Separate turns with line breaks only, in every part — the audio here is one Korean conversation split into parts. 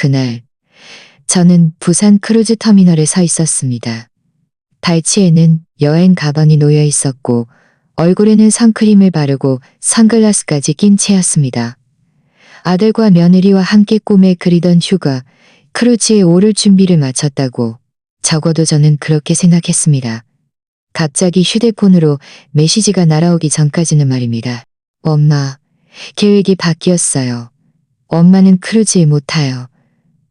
그날 저는 부산 크루즈 터미널에 서 있었습니다. 발치에는 여행 가방이 놓여 있었고 얼굴에는 선크림을 바르고 선글라스까지 낀 채였습니다. 아들과 며느리와 함께 꿈에 그리던 휴가, 크루즈에 오를 준비를 마쳤다고 적어도 저는 그렇게 생각했습니다. 갑자기 휴대폰으로 메시지가 날아오기 전까지는 말입니다. 엄마, 계획이 바뀌었어요. 엄마는 크루즈에 못 타요.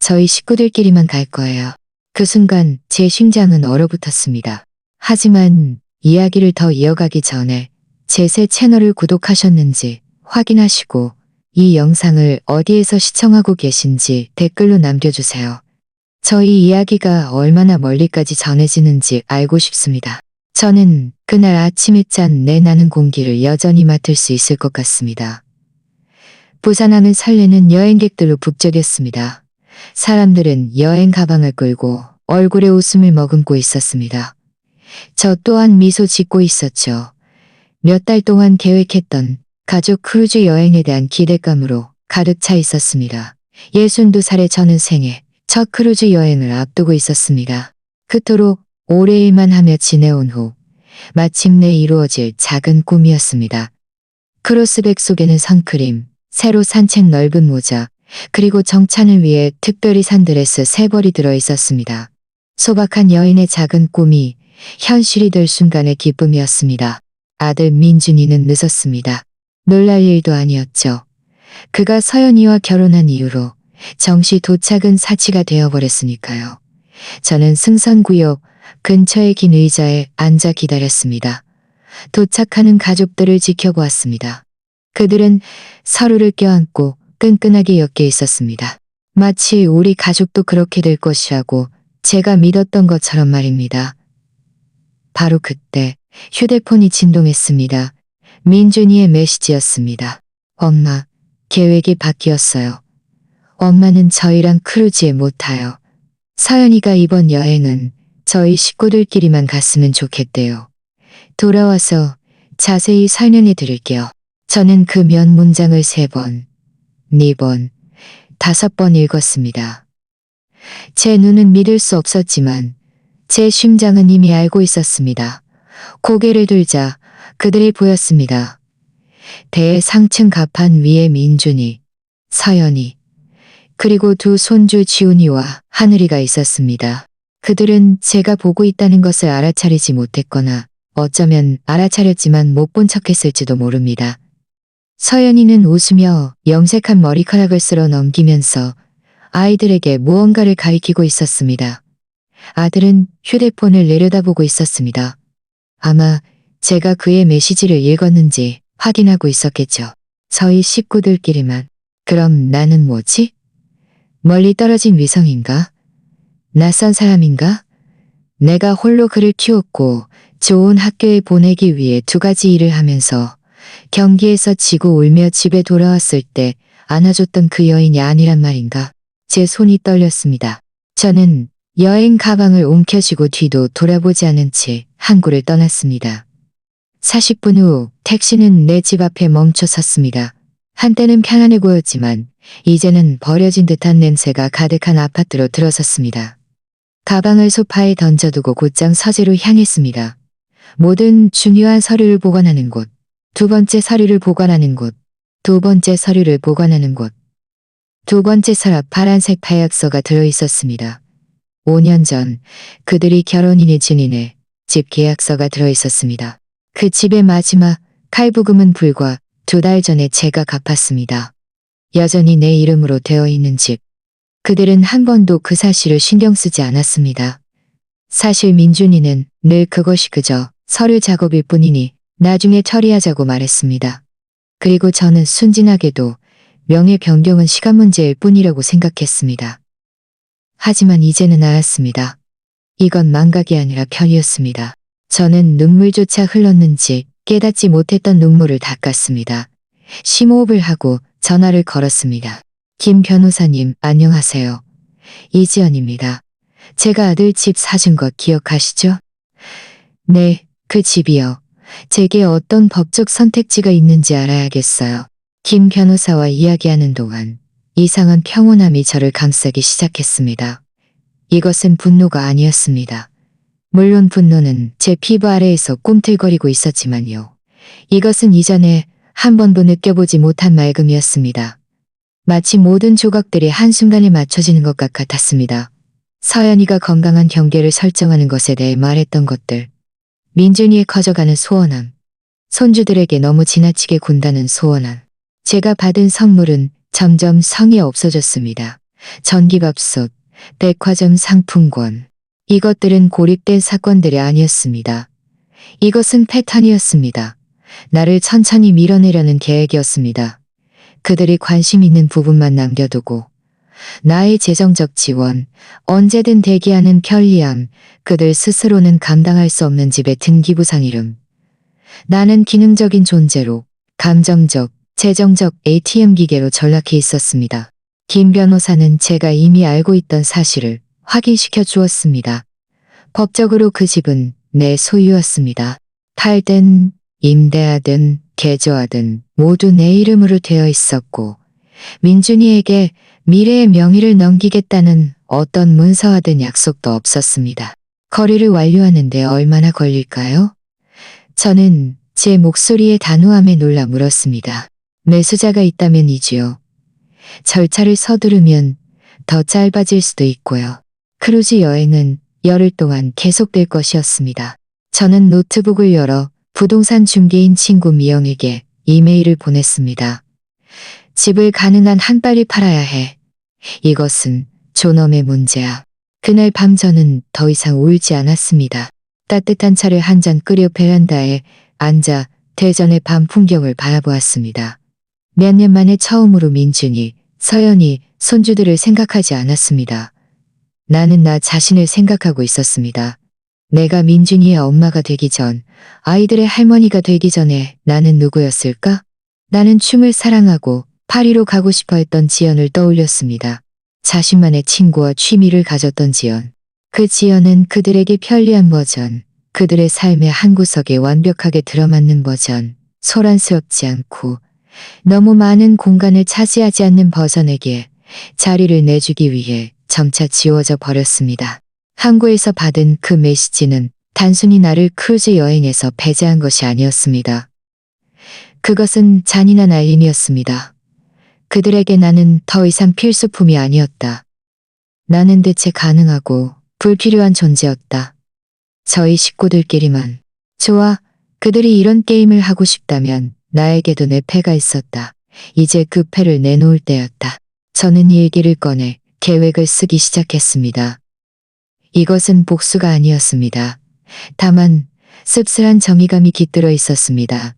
저희 식구들끼리만 갈 거예요. 그 순간 제 심장은 얼어붙었습니다. 하지만 이야기를 더 이어가기 전에 제 새 채널을 구독하셨는지 확인하시고 이 영상을 어디에서 시청하고 계신지 댓글로 남겨주세요. 저희 이야기가 얼마나 멀리까지 전해지는지 알고 싶습니다. 저는 그날 아침에 짠 내 나는 공기를 여전히 맡을 수 있을 것 같습니다. 부산항은 설레는 여행객들로 북적였습니다. 사람들은 여행 가방을 끌고 얼굴에 웃음을 머금고 있었습니다. 저 또한 미소 짓고 있었죠. 몇 달 동안 계획했던 가족 크루즈 여행에 대한 기대감으로 가득 차 있었습니다. 62살의 저는 생애 첫 크루즈 여행을 앞두고 있었습니다. 그토록 오래 일만 하며 지내온 후 마침내 이루어질 작은 꿈이었습니다. 크로스백 속에는 선크림, 새로 산 책 넓은 모자, 그리고 정찬을 위해 특별히 산 드레스 3벌이 들어 있었습니다. 소박한 여인의 작은 꿈이 현실이 될 순간의 기쁨이었습니다. 아들 민준이는 늦었습니다. 놀랄 일도 아니었죠. 그가 서연이와 결혼한 이후로 정시 도착은 사치가 되어버렸으니까요. 저는 승선구역 근처의 긴 의자에 앉아 기다렸습니다. 도착하는 가족들을 지켜보았습니다. 그들은 서로를 껴안고 끈끈하게 엮여 있었습니다. 마치 우리 가족도 그렇게 될 것이라고 제가 믿었던 것처럼 말입니다. 바로 그때 휴대폰이 진동했습니다. 민준이의 메시지였습니다. 엄마, 계획이 바뀌었어요. 엄마는 저희랑 크루즈에 못 타요. 서연이가 이번 여행은 저희 식구들끼리만 갔으면 좋겠대요. 돌아와서 자세히 설명해 드릴게요. 저는 그 몇 문장을 3번, 4번, 5번 읽었습니다. 제 눈은 믿을 수 없었지만 제 심장은 이미 알고 있었습니다. 고개를 들자 그들이 보였습니다. 배의 상층 갑판 위에 민준이, 서연이, 그리고 두 손주 지훈이와 하늘이가 있었습니다. 그들은 제가 보고 있다는 것을 알아차리지 못했거나 어쩌면 알아차렸지만 못 본 척했을지도 모릅니다. 서연이는 웃으며 염색한 머리카락을 쓸어 넘기면서 아이들에게 무언가를 가리키고 있었습니다. 아들은 휴대폰을 내려다보고 있었습니다. 아마 제가 그의 메시지를 읽었는지 확인하고 있었겠죠. 저희 식구들끼리만. 그럼 나는 뭐지? 멀리 떨어진 위성인가? 낯선 사람인가? 내가 홀로 그를 키웠고 좋은 학교에 보내기 위해 2가지 일을 하면서 경기에서 지고 울며 집에 돌아왔을 때 안아줬던 그 여인이 아니란 말인가? 제 손이 떨렸습니다. 저는 여행 가방을 움켜쥐고 뒤도 돌아보지 않은 채 항구를 떠났습니다. 40분 후 택시는 내 집 앞에 멈춰 섰습니다. 한때는 편안해 보였지만 이제는 버려진 듯한 냄새가 가득한 아파트로 들어섰습니다. 가방을 소파에 던져두고 곧장 서재로 향했습니다. 모든 중요한 서류를 보관하는 곳, 2번째 서류를 보관하는 곳, 2번째 서류를 보관하는 곳. 2번째 서랍 파란색 파약서가 들어있었습니다. 5년 전 그들이 결혼인의 증인의 집 계약서가 들어있었습니다. 그 집의 마지막 칼부금은 불과 2달 전에 제가 갚았습니다. 여전히 내 이름으로 되어 있는 집. 그들은 한 번도 그 사실을 신경 쓰지 않았습니다. 사실 민준이는 늘 그것이 그저 서류 작업일 뿐이니 나중에 처리하자고 말했습니다. 그리고 저는 순진하게도 명예 변경은 시간 문제일 뿐이라고 생각했습니다. 하지만 이제는 알았습니다. 이건 망각이 아니라 편이었습니다. 저는 눈물조차 흘렀는지 깨닫지 못했던 눈물을 닦았습니다. 심호흡을 하고 전화를 걸었습니다. 김 변호사님, 안녕하세요. 이지연입니다. 제가 아들 집 사준 것 기억하시죠? 네, 그 집이요. 제게 어떤 법적 선택지가 있는지 알아야겠어요. 김 변호사와 이야기하는 동안 이상한 평온함이 저를 감싸기 시작했습니다. 이것은 분노가 아니었습니다. 물론 분노는 제 피부 아래에서 꿈틀거리고 있었지만요. 이것은 이전에 한 번도 느껴보지 못한 맑음이었습니다. 마치 모든 조각들이 한순간에 맞춰지는 것 같았습니다. 서연이가 건강한 경계를 설정하는 것에 대해 말했던 것들, 민준이의 커져가는 소원함, 손주들에게 너무 지나치게 군다는 소원함, 제가 받은 선물은 점점 성이 없어졌습니다. 전기밥솥, 백화점 상품권, 이것들은 고립된 사건들이 아니었습니다. 이것은 패턴이었습니다. 나를 천천히 밀어내려는 계획이었습니다. 그들이 관심 있는 부분만 남겨두고 나의 재정적 지원, 언제든 대기하는 편리함, 그들 스스로는 감당할 수 없는 집의 등기부상 이름. 나는 기능적인 존재로 감정적, 재정적 ATM 기계로 전락해 있었습니다. 김 변호사는 제가 이미 알고 있던 사실을 확인시켜 주었습니다. 법적으로 그 집은 내 소유였습니다. 팔든 임대하든 개조하든 모두 내 이름으로 되어 있었고 민준이에게 미래의 명의를 넘기겠다는 어떤 문서화된 약속도 없었습니다. 거래를 완료하는데 얼마나 걸릴까요? 저는 제 목소리의 단호함에 놀라 물었습니다. 매수자가 있다면이지요. 절차를 서두르면 더 짧아질 수도 있고요. 크루즈 여행은 열흘 동안 계속될 것이었습니다. 저는 노트북을 열어 부동산 중개인 친구 미영에게 이메일을 보냈습니다. 집을 가능한 한 빨리 팔아야 해. 이것은 존엄의 문제야. 그날 밤 저는 더 이상 울지 않았습니다. 따뜻한 차를 한 잔 끓여 베란다에 앉아 대전의 밤 풍경을 바라보았습니다. 몇 년 만에 처음으로 민준이, 서연이, 손주들을 생각하지 않았습니다. 나는 나 자신을 생각하고 있었습니다. 내가 민준이의 엄마가 되기 전, 아이들의 할머니가 되기 전에 나는 누구였을까? 나는 춤을 사랑하고 파리로 가고 싶어 했던 지연을 떠올렸습니다. 자신만의 친구와 취미를 가졌던 지연. 그 지연은 그들에게 편리한 버전, 그들의 삶의 한 구석에 완벽하게 들어맞는 버전, 소란스럽지 않고 너무 많은 공간을 차지하지 않는 버전에게 자리를 내주기 위해 점차 지워져 버렸습니다. 항구에서 받은 그 메시지는 단순히 나를 크루즈 여행에서 배제한 것이 아니었습니다. 그것은 잔인한 알림이었습니다. 그들에게 나는 더 이상 필수품이 아니었다. 나는 대체 가능하고 불필요한 존재였다. 저희 식구들끼리만. 좋아, 그들이 이런 게임을 하고 싶다면 나에게도 내 패가 있었다. 이제 그 패를 내놓을 때였다. 저는 일기를 꺼내 계획을 쓰기 시작했습니다. 이것은 복수가 아니었습니다. 다만 씁쓸한 정의감이 깃들어 있었습니다.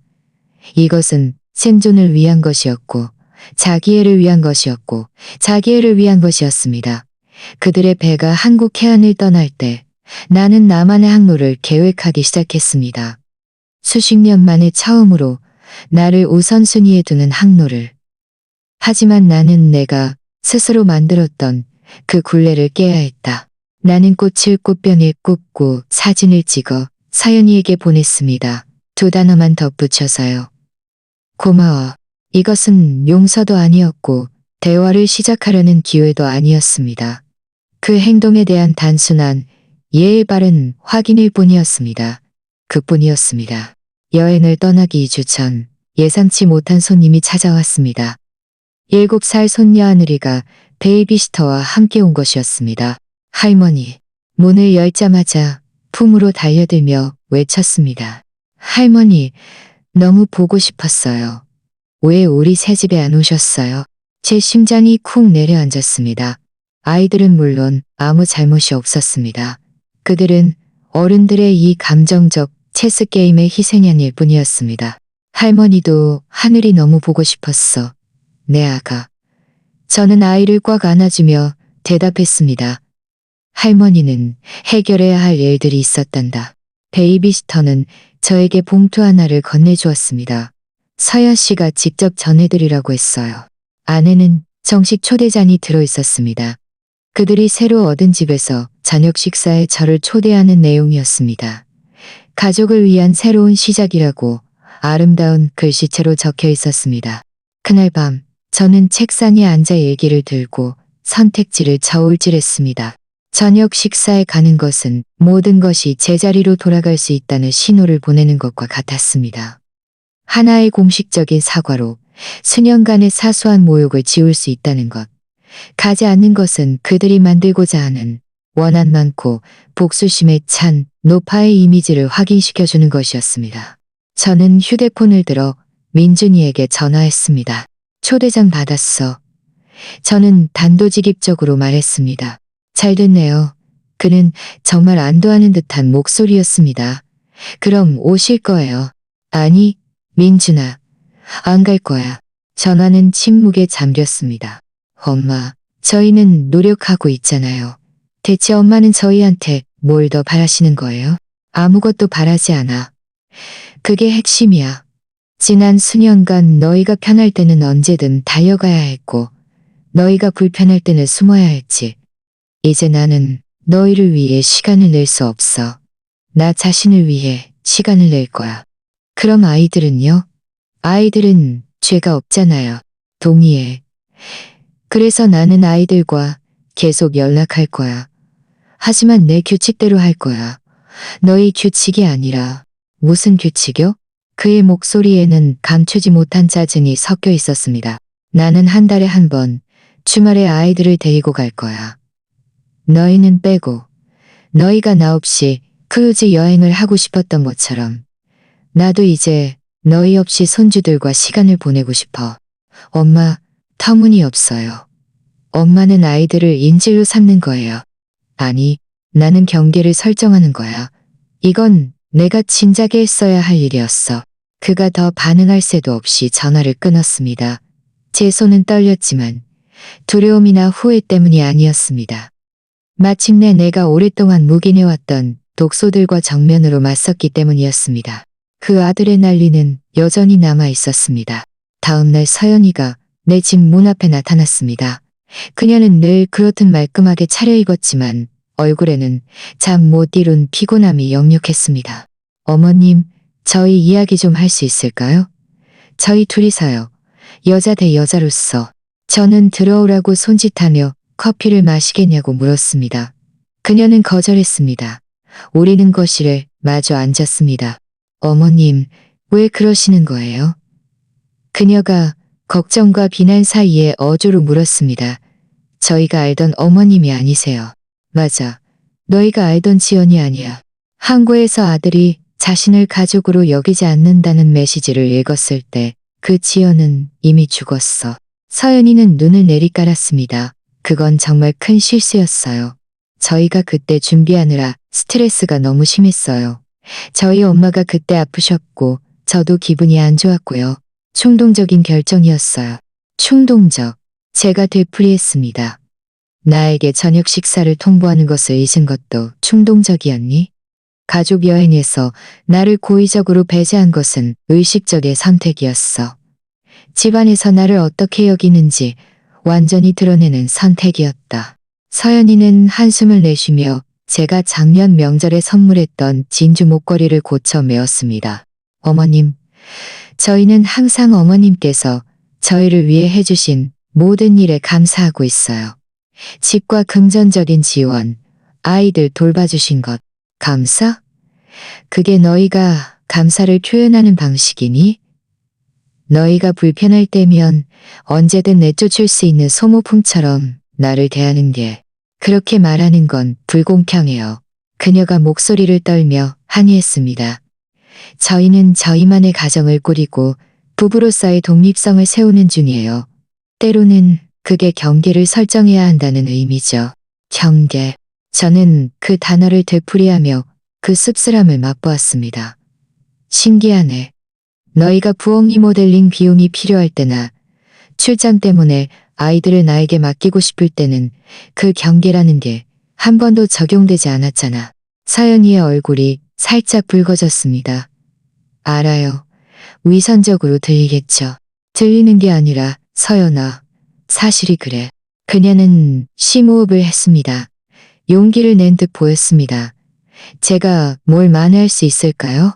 이것은 생존을 위한 것이었고 자기애를 위한 것이었고 자기애를 위한 것이었습니다. 그들의 배가 한국 해안을 떠날 때 나는 나만의 항로를 계획하기 시작했습니다. 수십 년 만에 처음으로 나를 우선순위에 두는 항로를. 하지만 나는 내가 스스로 만들었던 그 굴레를 깨야 했다. 나는 꽃을 꽃병에 꽂고 사진을 찍어 서연이에게 보냈습니다. 2단어만 덧붙여서요. 고마워. 이것은 용서도 아니었고 대화를 시작하려는 기회도 아니었습니다. 그 행동에 대한 단순한 예의 바른 확인일 뿐이었습니다. 그뿐이었습니다. 여행을 떠나기 2주 전 예상치 못한 손님이 찾아왔습니다. 7살 손녀 하늘이가 베이비시터와 함께 온 것이었습니다. 할머니, 문을 열자마자 품으로 달려들며 외쳤습니다. 할머니, 너무 보고 싶었어요. 왜 우리 새집에 안 오셨어요? 제 심장이 쿵 내려앉았습니다. 아이들은 물론 아무 잘못이 없었습니다. 그들은 어른들의 이 감정적 체스 게임의 희생양일 뿐이었습니다. 할머니도 하늘이 너무 보고 싶었어. 내 아가. 저는 아이를 꽉 안아주며 대답했습니다. 할머니는 해결해야 할 일들이 있었단다. 베이비시터는 저에게 봉투 하나를 건네주었습니다. 서연 씨가 직접 전해드리라고 했어요. 안에는 정식 초대장이 들어있었습니다. 그들이 새로 얻은 집에서 저녁 식사에 저를 초대하는 내용이었습니다. 가족을 위한 새로운 시작이라고 아름다운 글씨체로 적혀 있었습니다. 그날 밤 저는 책상에 앉아 일기를 들고 선택지를 저울질했습니다. 저녁 식사에 가는 것은 모든 것이 제자리로 돌아갈 수 있다는 신호를 보내는 것과 같았습니다. 하나의 공식적인 사과로 수년간의 사소한 모욕을 지울 수 있다는 것. 가지 않는 것은 그들이 만들고자 하는 원한 많고 복수심에 찬 노파의 이미지를 확인시켜주는 것이었습니다. 저는 휴대폰을 들어 민준이에게 전화했습니다. 초대장 받았어. 저는 단도직입적으로 말했습니다. 잘 됐네요. 그는 정말 안도하는 듯한 목소리였습니다. 그럼 오실 거예요. 아니, 민준아. 안 갈 거야. 전화는 침묵에 잠겼습니다. 엄마, 저희는 노력하고 있잖아요. 대체 엄마는 저희한테 뭘 더 바라시는 거예요? 아무것도 바라지 않아. 그게 핵심이야. 지난 수년간 너희가 편할 때는 언제든 달려가야 했고, 너희가 불편할 때는 숨어야 했지. 이제 나는 너희를 위해 시간을 낼 수 없어. 나 자신을 위해 시간을 낼 거야. 그럼 아이들은요? 아이들은 죄가 없잖아요. 동의해. 그래서 나는 아이들과 계속 연락할 거야. 하지만 내 규칙대로 할 거야. 너희 규칙이 아니라 무슨 규칙이요? 그의 목소리에는 감추지 못한 짜증이 섞여 있었습니다. 나는 한 달에 한 번 주말에 아이들을 데리고 갈 거야. 너희는 빼고. 너희가 나 없이 크루즈 여행을 하고 싶었던 것처럼 나도 이제 너희 없이 손주들과 시간을 보내고 싶어. 엄마, 터무니없어요. 엄마는 아이들을 인질로 삼는 거예요. 아니, 나는 경계를 설정하는 거야. 이건 내가 진작에 했어야 할 일이었어. 그가 더 반응할 새도 없이 전화를 끊었습니다. 제 손은 떨렸지만 두려움이나 후회 때문이 아니었습니다. 마침내 내가 오랫동안 묵인해왔던 독소들과 정면으로 맞섰기 때문이었습니다. 그 아드레날린은 여전히 남아 있었습니다. 다음날 서연이가 내 집 문 앞에 나타났습니다. 그녀는 늘 그렇듯 말끔하게 차려입었지만 얼굴에는 잠 못 이룬 피곤함이 역력했습니다. 어머님, 저희 이야기 좀 할 수 있을까요? 저희 둘이서요. 여자 대 여자로서. 저는 들어오라고 손짓하며 커피를 마시겠냐고 물었습니다. 그녀는 거절했습니다. 우리는 거실에 마주 앉았습니다. 어머님, 왜 그러시는 거예요? 그녀가 걱정과 비난 사이에 어조로 물었습니다. 저희가 알던 어머님이 아니세요. 맞아. 너희가 알던 지연이 아니야. 항구에서 아들이 자신을 가족으로 여기지 않는다는 메시지를 읽었을 때 그 지연은 이미 죽었어. 서연이는 눈을 내리깔았습니다. 그건 정말 큰 실수였어요. 저희가 그때 준비하느라 스트레스가 너무 심했어요. 저희 엄마가 그때 아프셨고 저도 기분이 안 좋았고요. 충동적인 결정이었어요. 충동적. 제가 되풀이했습니다. 나에게 저녁 식사를 통보하는 것을 잊은 것도 충동적이었니? 가족 여행에서 나를 고의적으로 배제한 것은 의식적의 선택이었어. 집안에서 나를 어떻게 여기는지 완전히 드러내는 선택이었다. 서연이는 한숨을 내쉬며 제가 작년 명절에 선물했던 진주 목걸이를 고쳐 메었습니다. 어머님, 저희는 항상 어머님께서 저희를 위해 해주신 모든 일에 감사하고 있어요. 집과 금전적인 지원, 아이들 돌봐주신 것, 감사? 그게 너희가 감사를 표현하는 방식이니? 너희가 불편할 때면 언제든 내쫓을 수 있는 소모품처럼 나를 대하는 게 그렇게 말하는 건 불공평해요. 그녀가 목소리를 떨며 항의했습니다. 저희는 저희만의 가정을 꾸리고 부부로서의 독립성을 세우는 중이에요. 때로는 그게 경계를 설정해야 한다는 의미죠. 경계. 저는 그 단어를 되풀이하며 그 씁쓸함을 맛보았습니다. 신기하네. 너희가 부엌 리모델링 비용이 필요할 때나 출장 때문에 아이들을 나에게 맡기고 싶을 때는 그 경계라는 게 한 번도 적용되지 않았잖아. 서연이의 얼굴이 살짝 붉어졌습니다. 알아요. 위선적으로 들리겠죠. 들리는 게 아니라 서연아, 사실이 그래. 그녀는 심호흡을 했습니다. 용기를 낸 듯 보였습니다. 제가 뭘 만회할 수 있을까요?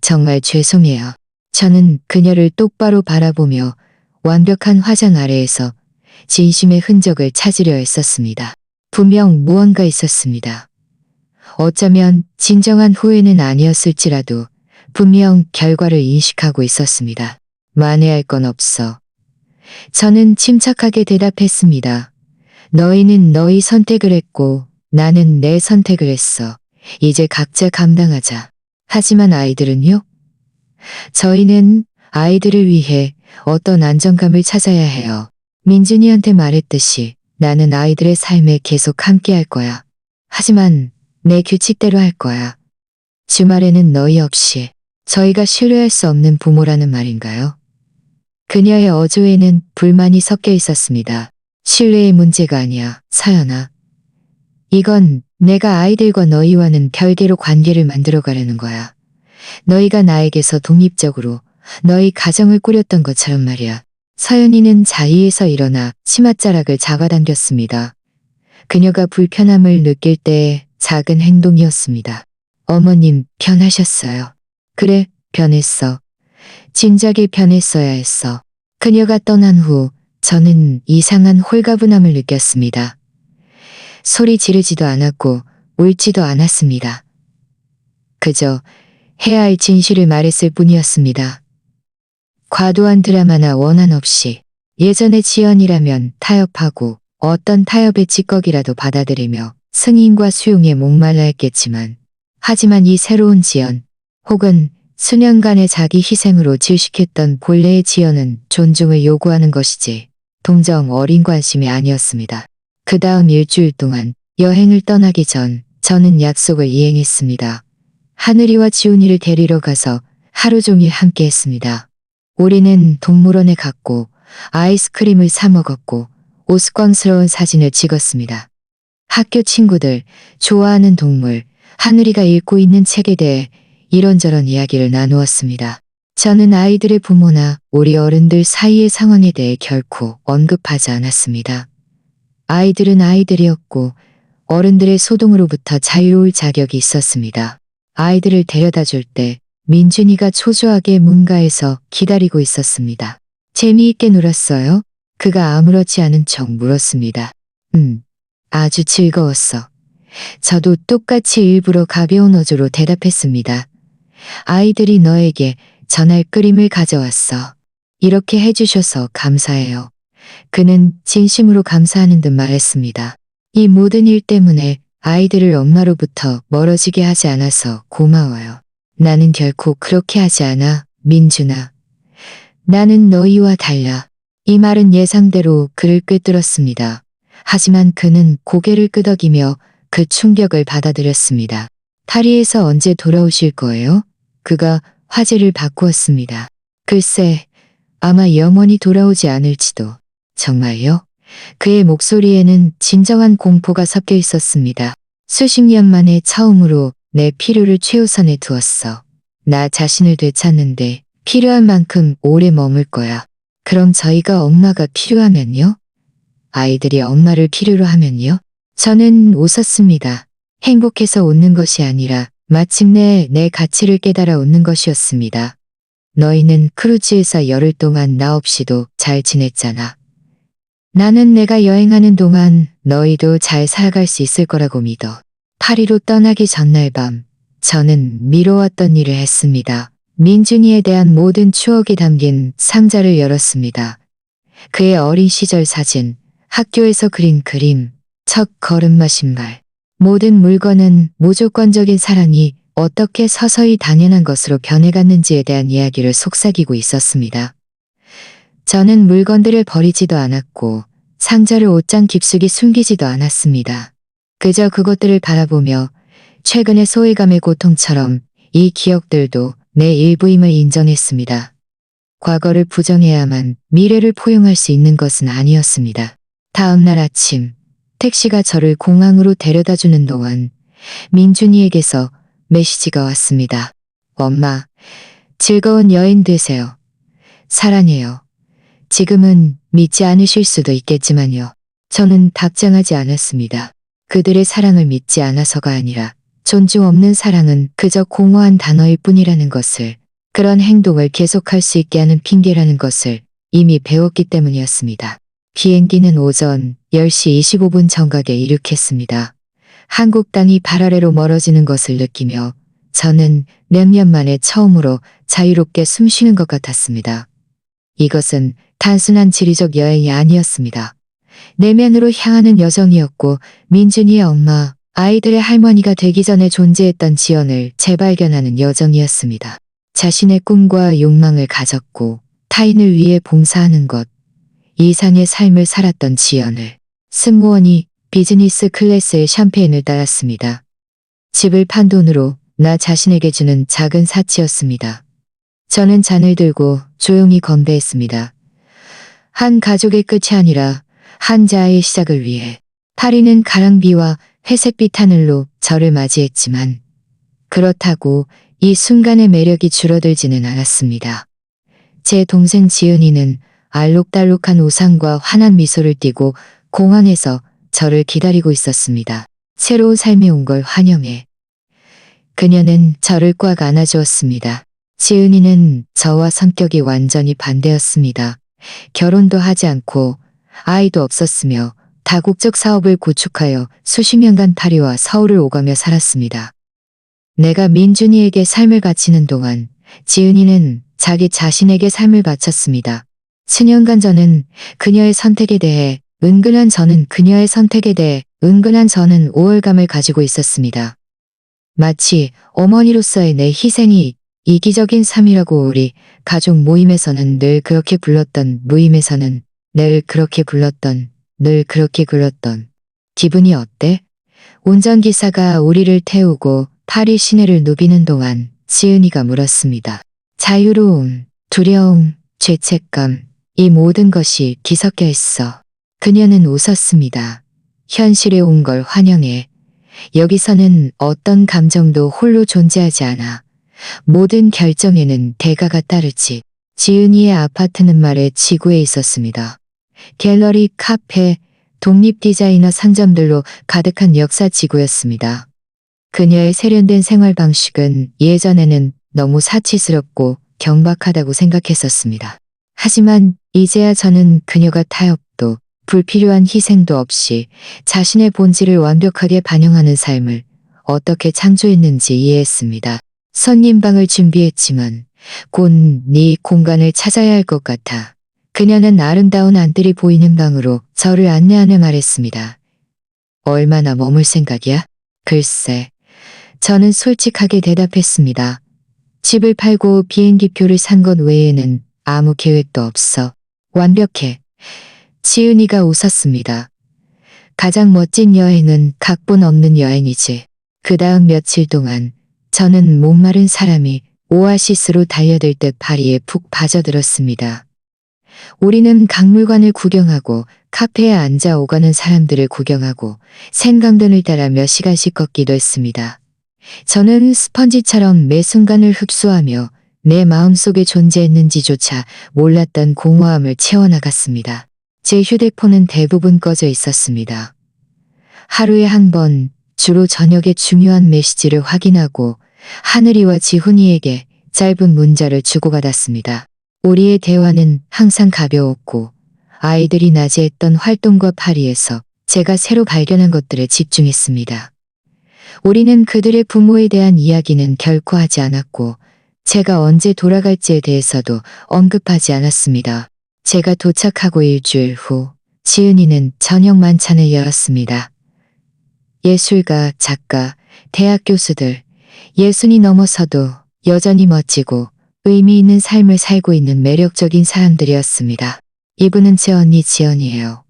정말 죄송해요. 저는 그녀를 똑바로 바라보며 완벽한 화장 아래에서 진심의 흔적을 찾으려 했었습니다. 분명 무언가 있었습니다. 어쩌면 진정한 후회는 아니었을지라도 분명 결과를 인식하고 있었습니다. 만회할 건 없어. 저는 침착하게 대답했습니다. 너희는 너희 선택을 했고 나는 내 선택을 했어. 이제 각자 감당하자. 하지만 아이들은요? 저희는 아이들을 위해 어떤 안정감을 찾아야 해요. 민준이한테 말했듯이 나는 아이들의 삶에 계속 함께 할 거야. 하지만 내 규칙대로 할 거야. 주말에는 너희 없이. 저희가 신뢰할 수 없는 부모라는 말인가요? 그녀의 어조에는 불만이 섞여 있었습니다. 신뢰의 문제가 아니야, 서연아. 이건 내가 아이들과 너희와는 별개로 관계를 만들어가려는 거야. 너희가 나에게서 독립적으로 너희 가정을 꾸렸던 것처럼 말이야. 서연이는 자리에서 일어나 치맛자락을 잡아당겼습니다. 그녀가 불편함을 느낄 때의 작은 행동이었습니다. 어머님, 변하셨어요. 그래, 변했어. 진작에 변했어야 했어. 그녀가 떠난 후 저는 이상한 홀가분함을 느꼈습니다. 소리 지르지도 않았고 울지도 않았습니다. 그저 해야 할 진실을 말했을 뿐이었습니다. 과도한 드라마나 원한 없이 예전의 지연이라면 타협하고 어떤 타협의 찌꺼기라도 받아들이며 승인과 수용에 목말라 했겠지만 하지만 이 새로운 지연 혹은 수년간의 자기 희생으로 질식했던 본래의 지연은 존중을 요구하는 것이지 동정 어린 관심이 아니었습니다. 그 다음 일주일 동안 여행을 떠나기 전 저는 약속을 이행했습니다. 하늘이와 지훈이를 데리러 가서 하루 종일 함께 했습니다. 우리는 동물원에 갔고 아이스크림을 사 먹었고 우스꽝스러운 사진을 찍었습니다. 학교 친구들, 좋아하는 동물, 하늘이가 읽고 있는 책에 대해 이런저런 이야기를 나누었습니다. 저는 아이들의 부모나 우리 어른들 사이의 상황에 대해 결코 언급하지 않았습니다. 아이들은 아이들이었고 어른들의 소동으로부터 자유로울 자격이 있었습니다. 아이들을 데려다 줄 때 민준이가 초조하게 문가에서 기다리고 있었습니다. 재미있게 놀았어요? 그가 아무렇지 않은 척 물었습니다. 아주 즐거웠어. 저도 똑같이 일부러 가벼운 어조로 대답했습니다. 아이들이 너에게 전할 그림을 가져왔어. 이렇게 해주셔서 감사해요. 그는 진심으로 감사하는 듯 말했습니다. 이 모든 일 때문에 아이들을 엄마로부터 멀어지게 하지 않아서 고마워요. 나는 결코 그렇게 하지 않아, 민준아. 나는 너희와 달라. 이 말은 예상대로 그를 꿰뚫었습니다. 하지만 그는 고개를 끄덕이며 그 충격을 받아들였습니다. 파리에서 언제 돌아오실 거예요? 그가 화제를 바꾸었습니다. 글쎄, 아마 영원히 돌아오지 않을지도. 정말요? 그의 목소리에는 진정한 공포가 섞여 있었습니다. 수십 년 만에 처음으로 내 필요를 최우선에 두었어. 나 자신을 되찾는데 필요한 만큼 오래 머물 거야. 그럼 저희가 엄마가 필요하면요? 아이들이 엄마를 필요로 하면요? 저는 웃었습니다. 행복해서 웃는 것이 아니라 마침내 내 가치를 깨달아 웃는 것이었습니다. 너희는 크루즈에서 열흘 동안 나 없이도 잘 지냈잖아. 나는 내가 여행하는 동안 너희도 잘 살아갈 수 있을 거라고 믿어. 파리로 떠나기 전날 밤, 저는 미뤄왔던 일을 했습니다. 민준이에 대한 모든 추억이 담긴 상자를 열었습니다. 그의 어린 시절 사진, 학교에서 그린 그림, 첫 걸음마 신발. 모든 물건은 무조건적인 사랑이 어떻게 서서히 당연한 것으로 변해갔는지에 대한 이야기를 속삭이고 있었습니다. 저는 물건들을 버리지도 않았고 상자를 옷장 깊숙이 숨기지도 않았습니다. 그저 그것들을 바라보며 최근의 소외감의 고통처럼 이 기억들도 내 일부임을 인정했습니다. 과거를 부정해야만 미래를 포용할 수 있는 것은 아니었습니다. 다음 날 아침 택시가 저를 공항으로 데려다주는 동안 민준이에게서 메시지가 왔습니다. 엄마, 즐거운 여행 되세요. 사랑해요. 지금은 믿지 않으실 수도 있겠지만요. 저는 답장하지 않았습니다. 그들의 사랑을 믿지 않아서가 아니라 존중 없는 사랑은 그저 공허한 단어일 뿐이라는 것을, 그런 행동을 계속할 수 있게 하는 핑계라는 것을 이미 배웠기 때문이었습니다. 비행기는 오전 10시 25분 정각에 이륙했습니다. 한국 땅이 발 아래로 멀어지는 것을 느끼며 저는 몇 년 만에 처음으로 자유롭게 숨 쉬는 것 같았습니다. 이것은 단순한 지리적 여행이 아니었습니다. 내면으로 향하는 여정이었고 민준이의 엄마, 아이들의 할머니가 되기 전에 존재했던 지연을 재발견하는 여정이었습니다. 자신의 꿈과 욕망을 가졌고 타인을 위해 봉사하는 것, 이상의 삶을 살았던 지연을 승무원이 비즈니스 클래스의 샴페인을 따랐습니다. 집을 판 돈으로 나 자신에게 주는 작은 사치였습니다. 저는 잔을 들고 조용히 건배했습니다. 한 가족의 끝이 아니라 한 자아의 시작을 위해. 파리는 가랑비와 회색빛 하늘로 저를 맞이했지만 그렇다고 이 순간의 매력이 줄어들지는 않았습니다. 제 동생 지은이는 알록달록한 우산과 환한 미소를 띠고 공항에서 저를 기다리고 있었습니다. 새로운 삶에 온 걸 환영해. 그녀는 저를 꽉 안아주었습니다. 지은이는 저와 성격이 완전히 반대였습니다. 결혼도 하지 않고 아이도 없었으며 다국적 사업을 구축하여 수십 년간 파리와 서울을 오가며 살았습니다. 내가 민준이에게 삶을 바치는 동안 지은이는 자기 자신에게 삶을 바쳤습니다. 수년간 저는 그녀의 선택에 대해 은근한 저는 우월감을 가지고 있었습니다. 마치 어머니로서의 내 희생이 이기적인 삶이라고 우리 가족 모임에서는 늘 그렇게 불렀던 기분이 어때? 운전기사가 우리를 태우고 파리 시내를 누비는 동안 지은이가 물었습니다. 자유로움, 두려움, 죄책감, 이 모든 것이 뒤섞여 있어. 그녀는 웃었습니다. 현실에 온 걸 환영해. 여기서는 어떤 감정도 홀로 존재하지 않아. 모든 결정에는 대가가 따르지. 지은이의 아파트는 말의 지구에 있었습니다. 갤러리, 카페, 독립 디자이너 상점들로 가득한 역사 지구였습니다. 그녀의 세련된 생활 방식은 예전에는 너무 사치스럽고 경박하다고 생각했었습니다. 하지만 이제야 저는 그녀가 타협도 불필요한 희생도 없이 자신의 본질을 완벽하게 반영하는 삶을 어떻게 창조했는지 이해했습니다. 손님방을 준비했지만 곧 네 공간을 찾아야 할 것 같아. 그녀는 아름다운 안들이 보이는 방으로 저를 안내하며 말했습니다. 얼마나 머물 생각이야? 글쎄, 저는 솔직하게 대답했습니다. 집을 팔고 비행기표를 산 것 외에는 아무 계획도 없어. 완벽해. 지은이가 웃었습니다. 가장 멋진 여행은 각본 없는 여행이지. 그 다음 며칠 동안 저는 목마른 사람이 오아시스로 달려들 듯 파리에 푹 빠져들었습니다. 우리는 박물관을 구경하고 카페에 앉아 오가는 사람들을 구경하고 생강변을 따라 몇 시간씩 걷기도 했습니다. 저는 스펀지처럼 매 순간을 흡수하며 내 마음속에 존재했는지조차 몰랐던 공허함을 채워나갔습니다. 제 휴대폰은 대부분 꺼져 있었습니다. 하루에 한 번 주로 저녁에 중요한 메시지를 확인하고 하늘이와 지훈이에게 짧은 문자를 주고받았습니다. 우리의 대화는 항상 가벼웠고 아이들이 낮에 했던 활동과 파리에서 제가 새로 발견한 것들에 집중했습니다. 우리는 그들의 부모에 대한 이야기는 결코 하지 않았고 제가 언제 돌아갈지에 대해서도 언급하지 않았습니다. 제가 도착하고 일주일 후 지은이는 저녁 만찬을 열었습니다. 예술가, 작가, 대학 교수들, 예순이 넘어서도 여전히 멋지고 의미 있는 삶을 살고 있는 매력적인 사람들이었습니다. 이분은 제 언니 지연이에요.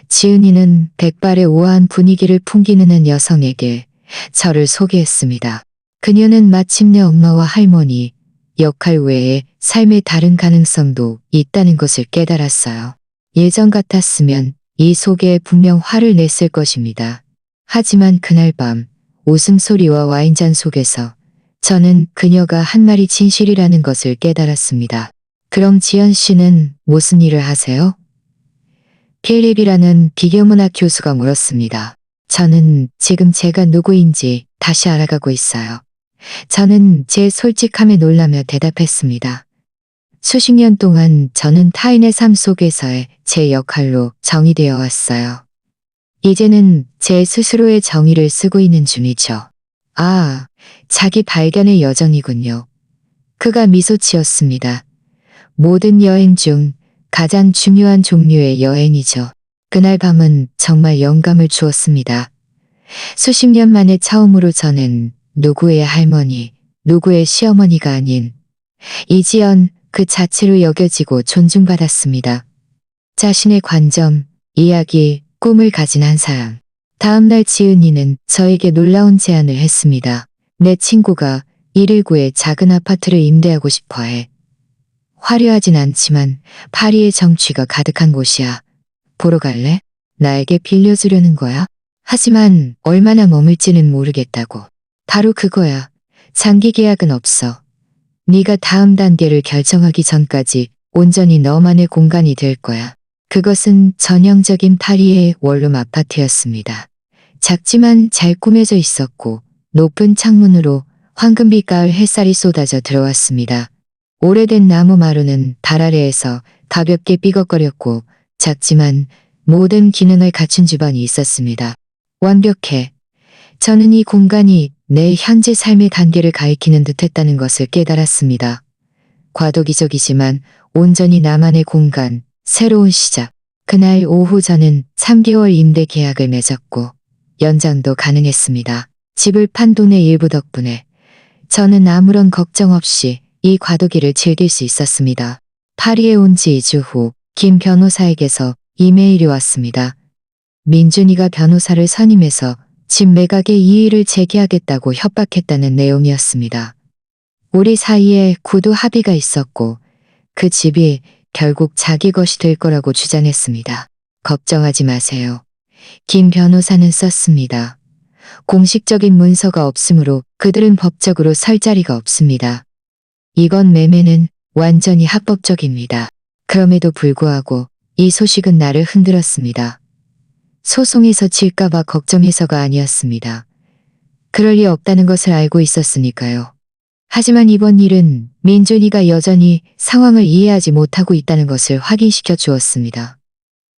지은이는 백발의 우아한 분위기를 풍기는 여성에게 저를 소개했습니다. 그녀는 마침내 엄마와 할머니 역할 외에 삶의 다른 가능성도 있다는 것을 깨달았어요. 예전 같았으면 이 소개에 분명 화를 냈을 것입니다. 하지만 그날 밤 웃음소리와 와인잔 속에서 저는 그녀가 한 말이 진실이라는 것을 깨달았습니다. 그럼 지연 씨는 무슨 일을 하세요? 필립이라는 비교문학 교수가 물었습니다. 저는 지금 제가 누구인지 다시 알아가고 있어요. 저는 제 솔직함에 놀라며 대답했습니다. 수십 년 동안 저는 타인의 삶 속에서의 제 역할로 정의되어 왔어요. 이제는 제 스스로의 정의를 쓰고 있는 중이죠. 아, 자기 발견의 여정이군요. 그가 미소 지었습니다. 모든 여행 중 가장 중요한 종류의 여행이죠. 그날 밤은 정말 영감을 주었습니다. 수십 년 만에 처음으로 저는 누구의 할머니, 누구의 시어머니가 아닌 이지연 그 자체로 여겨지고 존중받았습니다. 자신의 관점, 이야기, 꿈을 가진 한 사람. 다음날 지은이는 저에게 놀라운 제안을 했습니다. 내 친구가 119에 작은 아파트를 임대하고 싶어 해. 화려하진 않지만 파리의 정취가 가득한 곳이야. 보러 갈래? 나에게 빌려주려는 거야? 하지만 얼마나 머물지는 모르겠다고. 바로 그거야. 장기 계약은 없어. 네가 다음 단계를 결정하기 전까지 온전히 너만의 공간이 될 거야. 그것은 전형적인 파리의 원룸 아파트였습니다. 작지만 잘 꾸며져 있었고 높은 창문으로 황금빛 가을 햇살이 쏟아져 들어왔습니다. 오래된 나무 마루는 달 아래에서 가볍게 삐걱거렸고 작지만 모든 기능을 갖춘 집안이 있었습니다. 완벽해. 저는 이 공간이 내 현재 삶의 단계를 가리키는 듯했다는 것을 깨달았습니다. 과도기적이지만 온전히 나만의 공간, 새로운 시작. 그날 오후 저는 3개월 임대 계약을 맺었고 연장도 가능했습니다. 집을 판 돈의 일부 덕분에 저는 아무런 걱정 없이 이 과도기를 즐길 수 있었습니다. 파리에 온 지 2주 후 김 변호사에게서 이메일이 왔습니다. 민준이가 변호사를 선임해서 집 매각의 이의를 제기하겠다고 협박했다는 내용이었습니다. 우리 사이에 구두 합의가 있었고 그 집이 결국 자기 것이 될 거라고 주장했습니다. 걱정하지 마세요. 김 변호사는 썼습니다. 공식적인 문서가 없으므로 그들은 법적으로 설 자리가 없습니다. 이건 매매는 완전히 합법적입니다. 그럼에도 불구하고 이 소식은 나를 흔들었습니다. 소송에서 질까봐 걱정해서가 아니었습니다. 그럴 리 없다는 것을 알고 있었으니까요. 하지만 이번 일은 민준이가 여전히 상황을 이해하지 못하고 있다는 것을 확인시켜 주었습니다.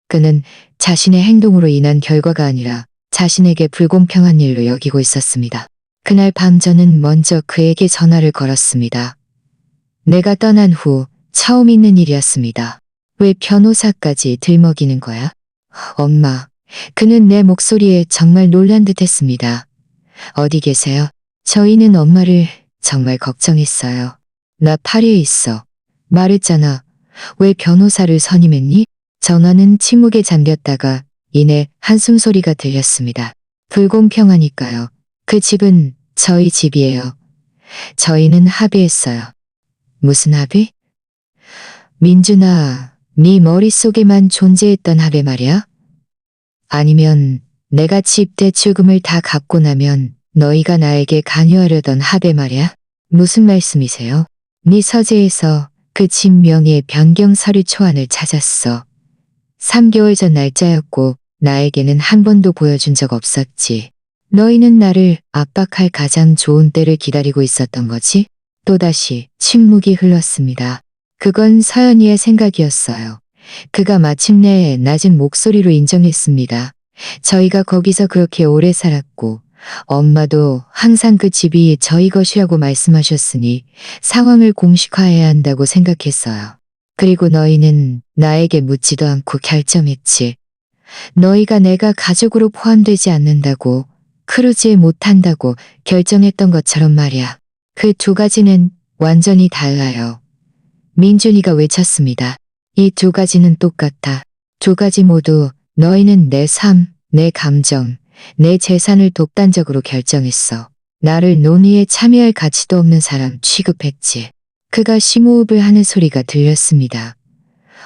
그는 자신의 행동으로 인한 결과가 아니라 자신에게 불공평한 일로 여기고 있었습니다. 그날 밤 저는 먼저 그에게 전화를 걸었습니다. 내가 떠난 후 처음 있는 일이었습니다. 왜 변호사까지 들먹이는 거야? 엄마, 그는 내 목소리에 정말 놀란 듯 했습니다. 어디 계세요? 저희는 엄마를 정말 걱정했어요. 나 파리에 있어. 말했잖아. 왜 변호사를 선임했니? 전화는 침묵에 잠겼다가 이내 한숨 소리가 들렸습니다. 불공평하니까요. 그 집은 저희 집이에요. 저희는 합의했어요. 무슨 합의? 민준아, 네 머릿속에만 존재했던 합의 말이야? 아니면 내가 집 대출금을 다 갚고 나면 너희가 나에게 강요하려던 합의 말이야? 무슨 말씀이세요? 네 서재에서 그 집 명의 변경 서류 초안을 찾았어. 3개월 전 날짜였고 나에게는 한 번도 보여준 적 없었지. 너희는 나를 압박할 가장 좋은 때를 기다리고 있었던 거지? 또다시 침묵이 흘렀습니다. 그건 서연이의 생각이었어요. 그가 마침내 낮은 목소리로 인정했습니다. 저희가 거기서 그렇게 오래 살았고 엄마도 항상 그 집이 저희 것이라고 말씀하셨으니 상황을 공식화해야 한다고 생각했어요. 그리고 너희는 나에게 묻지도 않고 결정했지. 너희가 내가 가족으로 포함되지 않는다고, 크루즈에 못한다고 결정했던 것처럼 말이야. 그 두 가지는 완전히 달라요. 민준이가 외쳤습니다. 이 두 가지는 똑같아. 두 가지 모두 너희는 내 삶, 내 감정, 내 재산을 독단적으로 결정했어. 나를 논의에 참여할 가치도 없는 사람 취급했지. 그가 심호흡을 하는 소리가 들렸습니다.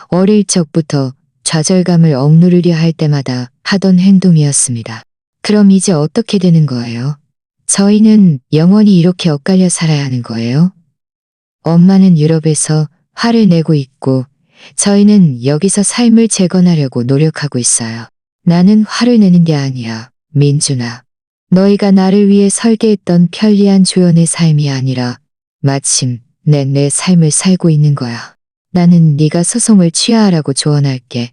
어릴 적부터 좌절감을 억누르려 할 때마다 하던 행동이었습니다. 그럼 이제 어떻게 되는 거예요? 저희는 영원히 이렇게 엇갈려 살아야 하는 거예요? 엄마는 유럽에서 화를 내고 있고 저희는 여기서 삶을 재건하려고 노력하고 있어요. 나는 화를 내는 게 아니야, 민준아. 너희가 나를 위해 설계했던 편리한 조연의 삶이 아니라 마침 내 삶을 살고 있는 거야. 나는 네가 소송을 취하하라고 조언할게.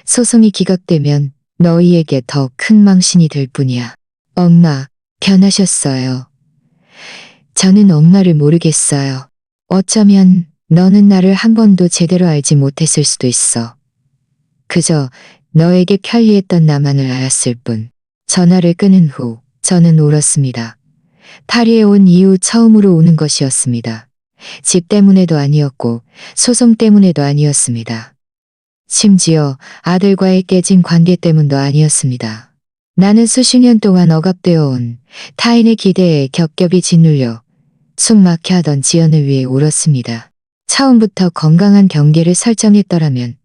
소송이 기각되면 너희에게 더 큰 망신이 될 뿐이야. 엄마, 변하셨어요. 저는 엄마를 모르겠어요. 어쩌면 너는 나를 한 번도 제대로 알지 못했을 수도 있어. 그저 너에게 편리했던 나만을 알았을 뿐. 전화를 끊은 후 저는 울었습니다. 파리에 온 이후 처음으로 우는 것이었습니다. 집 때문에도 아니었고 소송 때문에도 아니었습니다. 심지어 아들과의 깨진 관계 때문도 아니었습니다. 나는 수십 년 동안 억압되어 온 타인의 기대에 겹겹이 짓눌려 숨 막혀 하던 지연을 위해 울었습니다. 처음부터 건강한 경계를 설정했더라면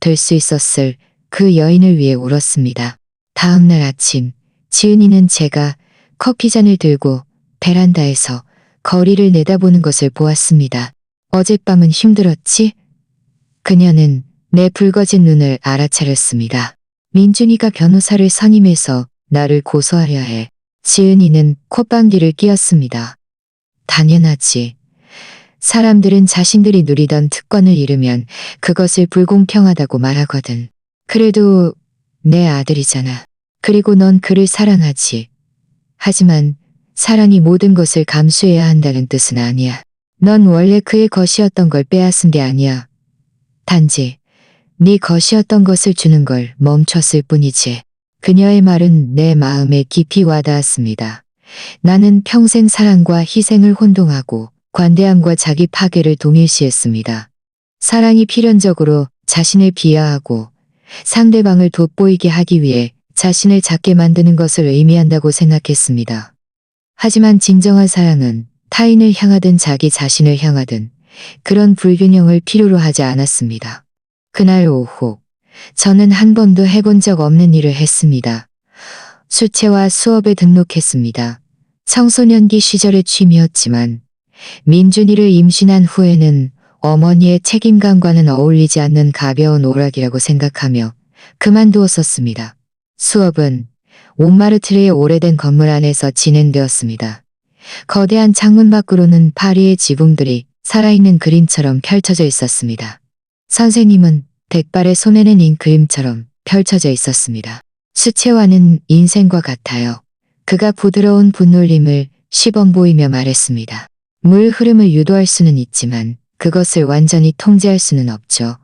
될 수 있었을 그 여인을 위해 울었습니다. 다음날 아침, 지은이는 제가 커피잔을 들고 베란다에서 거리를 내다보는 것을 보았습니다. 어젯밤은 힘들었지? 그녀는 내 붉어진 눈을 알아차렸습니다. 민준이가 변호사를 선임해서 나를 고소하려 해. 지은이는 콧방귀를 뀌었습니다. 당연하지. 사람들은 자신들이 누리던 특권을 잃으면 그것을 불공평하다고 말하거든. 그래도 내 아들이잖아. 그리고 넌 그를 사랑하지. 하지만 사랑이 모든 것을 감수해야 한다는 뜻은 아니야. 넌 원래 그의 것이었던 걸 빼앗은 게 아니야. 단지 네 것이었던 것을 주는 걸 멈췄을 뿐이지. 그녀의 말은 내 마음에 깊이 와닿았습니다. 나는 평생 사랑과 희생을 혼동하고 관대함과 자기 파괴를 동일시했습니다. 사랑이 필연적으로 자신을 비하하고 상대방을 돋보이게 하기 위해 자신을 작게 만드는 것을 의미한다고 생각했습니다. 하지만 진정한 사랑은 타인을 향하든 자기 자신을 향하든 그런 불균형을 필요로 하지 않았습니다. 그날 오후, 저는 한 번도 해본 적 없는 일을 했습니다. 수채화 수업에 등록했습니다. 청소년기 시절의 취미였지만 민준이를 임신한 후에는 어머니의 책임감과는 어울리지 않는 가벼운 오락이라고 생각하며 그만두었었습니다. 수업은 옥마르트르의 오래된 건물 안에서 진행되었습니다. 거대한 창문 밖으로는 파리의 지붕들이 살아있는 그림처럼 펼쳐져 있었습니다. 선생님은 백발의 손에 낸 그림처럼 펼쳐져 있었습니다. 수채화는 인생과 같아요. 그가 부드러운 분놀림을 시범 보이며 말했습니다. 물 흐름을 유도할 수는 있지만 그것을 완전히 통제할 수는 없죠.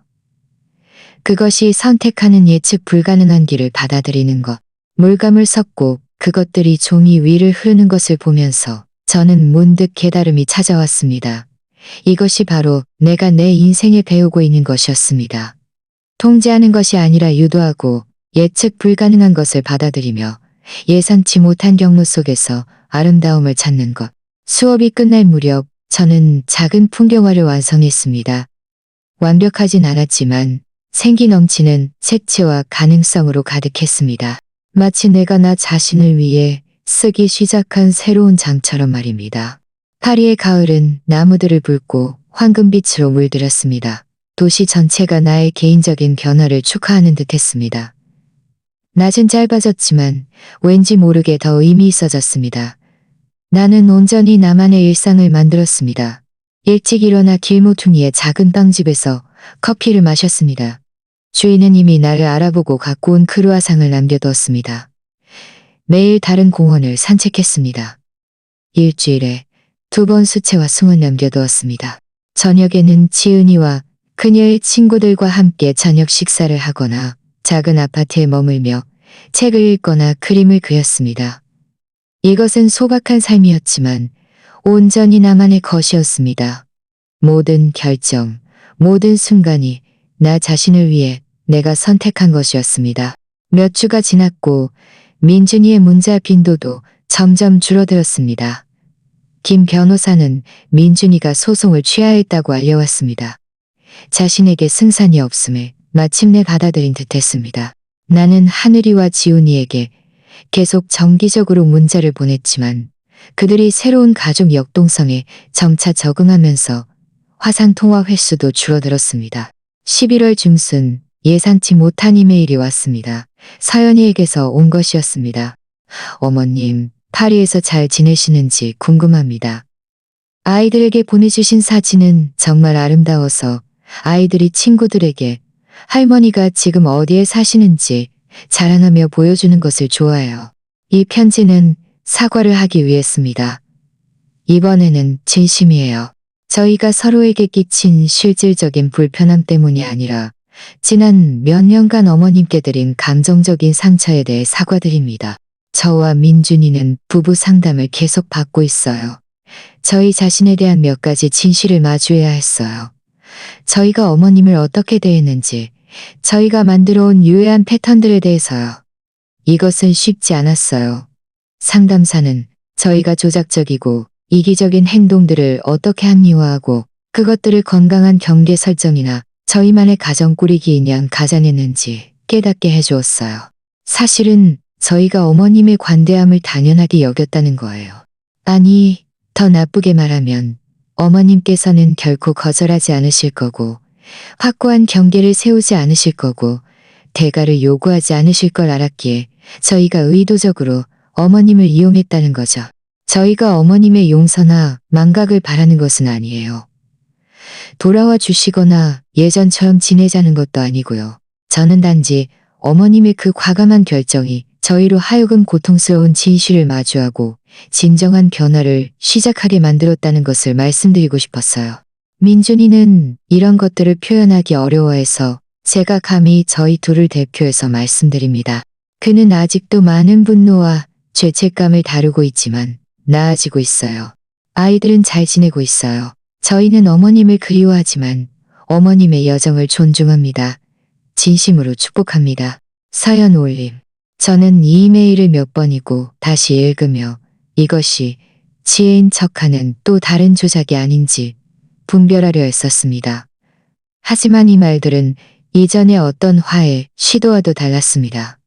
그것이 선택하는 예측 불가능한 길을 받아들이는 것. 물감을 섞고 그것들이 종이 위를 흐르는 것을 보면서 저는 문득 깨달음이 찾아왔습니다. 이것이 바로 내가 내 인생에 배우고 있는 것이었습니다. 통제하는 것이 아니라 유도하고 예측 불가능한 것을 받아들이며 예상치 못한 경로 속에서 아름다움을 찾는 것. 수업이 끝날 무렵 저는 작은 풍경화를 완성했습니다. 완벽하진 않았지만 생기 넘치는 색채와 가능성으로 가득했습니다. 마치 내가 나 자신을 위해 쓰기 시작한 새로운 장처럼 말입니다. 파리의 가을은 나무들을 붉고 황금빛으로 물들였습니다. 도시 전체가 나의 개인적인 변화를 축하하는 듯했습니다. 낮은 짧아졌지만 왠지 모르게 더 의미 있어졌습니다. 나는 온전히 나만의 일상을 만들었습니다. 일찍 일어나 길모퉁이의 작은 빵집에서 커피를 마셨습니다. 주인은 이미 나를 알아보고 갖고 온 크루아상을 남겨두었습니다. 매일 다른 공원을 산책했습니다. 일주일에 2번 수채화 숭을 남겨두었습니다. 저녁에는 지은이와 그녀의 친구들과 함께 저녁 식사를 하거나 작은 아파트에 머물며 책을 읽거나 그림을 그렸습니다. 이것은 소박한 삶이었지만 온전히 나만의 것이었습니다. 모든 결정, 모든 순간이 나 자신을 위해 내가 선택한 것이었습니다. 몇 주가 지났고 민준이의 문자 빈도도 점점 줄어들었습니다. 김 변호사는 민준이가 소송을 취하했다고 알려왔습니다. 자신에게 승산이 없음을 마침내 받아들인 듯했습니다. 나는 하늘이와 지훈이에게 계속 정기적으로 문자를 보냈지만 그들이 새로운 가족 역동성에 점차 적응하면서 화상 통화 횟수도 줄어들었습니다. 11월 중순 예상치 못한 이메일이 왔습니다. 서연이에게서 온 것이었습니다. 어머님, 파리에서 잘 지내시는지 궁금합니다. 아이들에게 보내주신 사진은 정말 아름다워서 아이들이 친구들에게 할머니가 지금 어디에 사시는지 자랑하며 보여주는 것을 좋아해요. 이 편지는 사과를 하기 위해서입니다. 이번에는 진심이에요. 저희가 서로에게 끼친 실질적인 불편함 때문이 아니라 지난 몇 년간 어머님께 드린 감정적인 상처에 대해 사과드립니다. 저와 민준이는 부부 상담을 계속 받고 있어요. 저희 자신에 대한 몇 가지 진실을 마주해야 했어요. 저희가 어머님을 어떻게 대했는지, 저희가 만들어온 유해한 패턴들에 대해서요. 이것은 쉽지 않았어요. 상담사는 저희가 조작적이고 이기적인 행동들을 어떻게 합리화하고 그것들을 건강한 경계 설정이나 저희만의 가정 꾸리기인 양 가장했는지 깨닫게 해주었어요. 사실은 저희가 어머님의 관대함을 당연하게 여겼다는 거예요. 아니, 더 나쁘게 말하면 어머님께서는 결코 거절하지 않으실 거고 확고한 경계를 세우지 않으실 거고 대가를 요구하지 않으실 걸 알았기에 저희가 의도적으로 어머님을 이용했다는 거죠. 저희가 어머님의 용서나 망각을 바라는 것은 아니에요. 돌아와 주시거나 예전처럼 지내자는 것도 아니고요. 저는 단지 어머님의 그 과감한 결정이 저희로 하여금 고통스러운 진실을 마주하고 진정한 변화를 시작하게 만들었다는 것을 말씀드리고 싶었어요. 민준이는 이런 것들을 표현하기 어려워해서 제가 감히 저희 둘을 대표해서 말씀드립니다. 그는 아직도 많은 분노와 죄책감을 다루고 있지만 나아지고 있어요. 아이들은 잘 지내고 있어요. 저희는 어머님을 그리워하지만 어머님의 여정을 존중합니다. 진심으로 축복합니다. 사연 올림. 저는 이 이메일을 몇 번이고 다시 읽으며 이것이 지혜인 척하는 또 다른 조작이 아닌지 분별하려 했었습니다. 하지만 이 말들은 이전의 어떤 화해 시도와도 달랐습니다.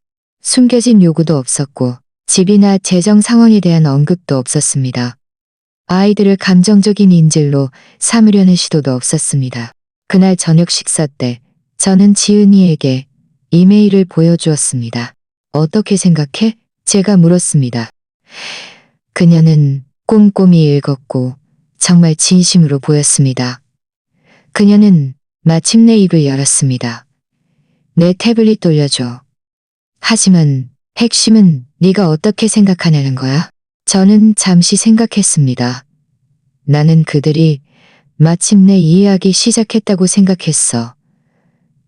숨겨진 요구도 없었고 집이나 재정 상황에 대한 언급도 없었습니다. 아이들을 감정적인 인질로 삼으려는 시도도 없었습니다. 그날 저녁 식사 때 저는 지은이에게 이메일을 보여주었습니다. 어떻게 생각해? 제가 물었습니다. 그녀는 꼼꼼히 읽었고 정말 진심으로 보였습니다. 그녀는 마침내 입을 열었습니다. 내 태블릿 돌려줘. 하지만 핵심은 네가 어떻게 생각하냐는 거야? 저는 잠시 생각했습니다. 나는 그들이 마침내 이해하기 시작했다고 생각했어.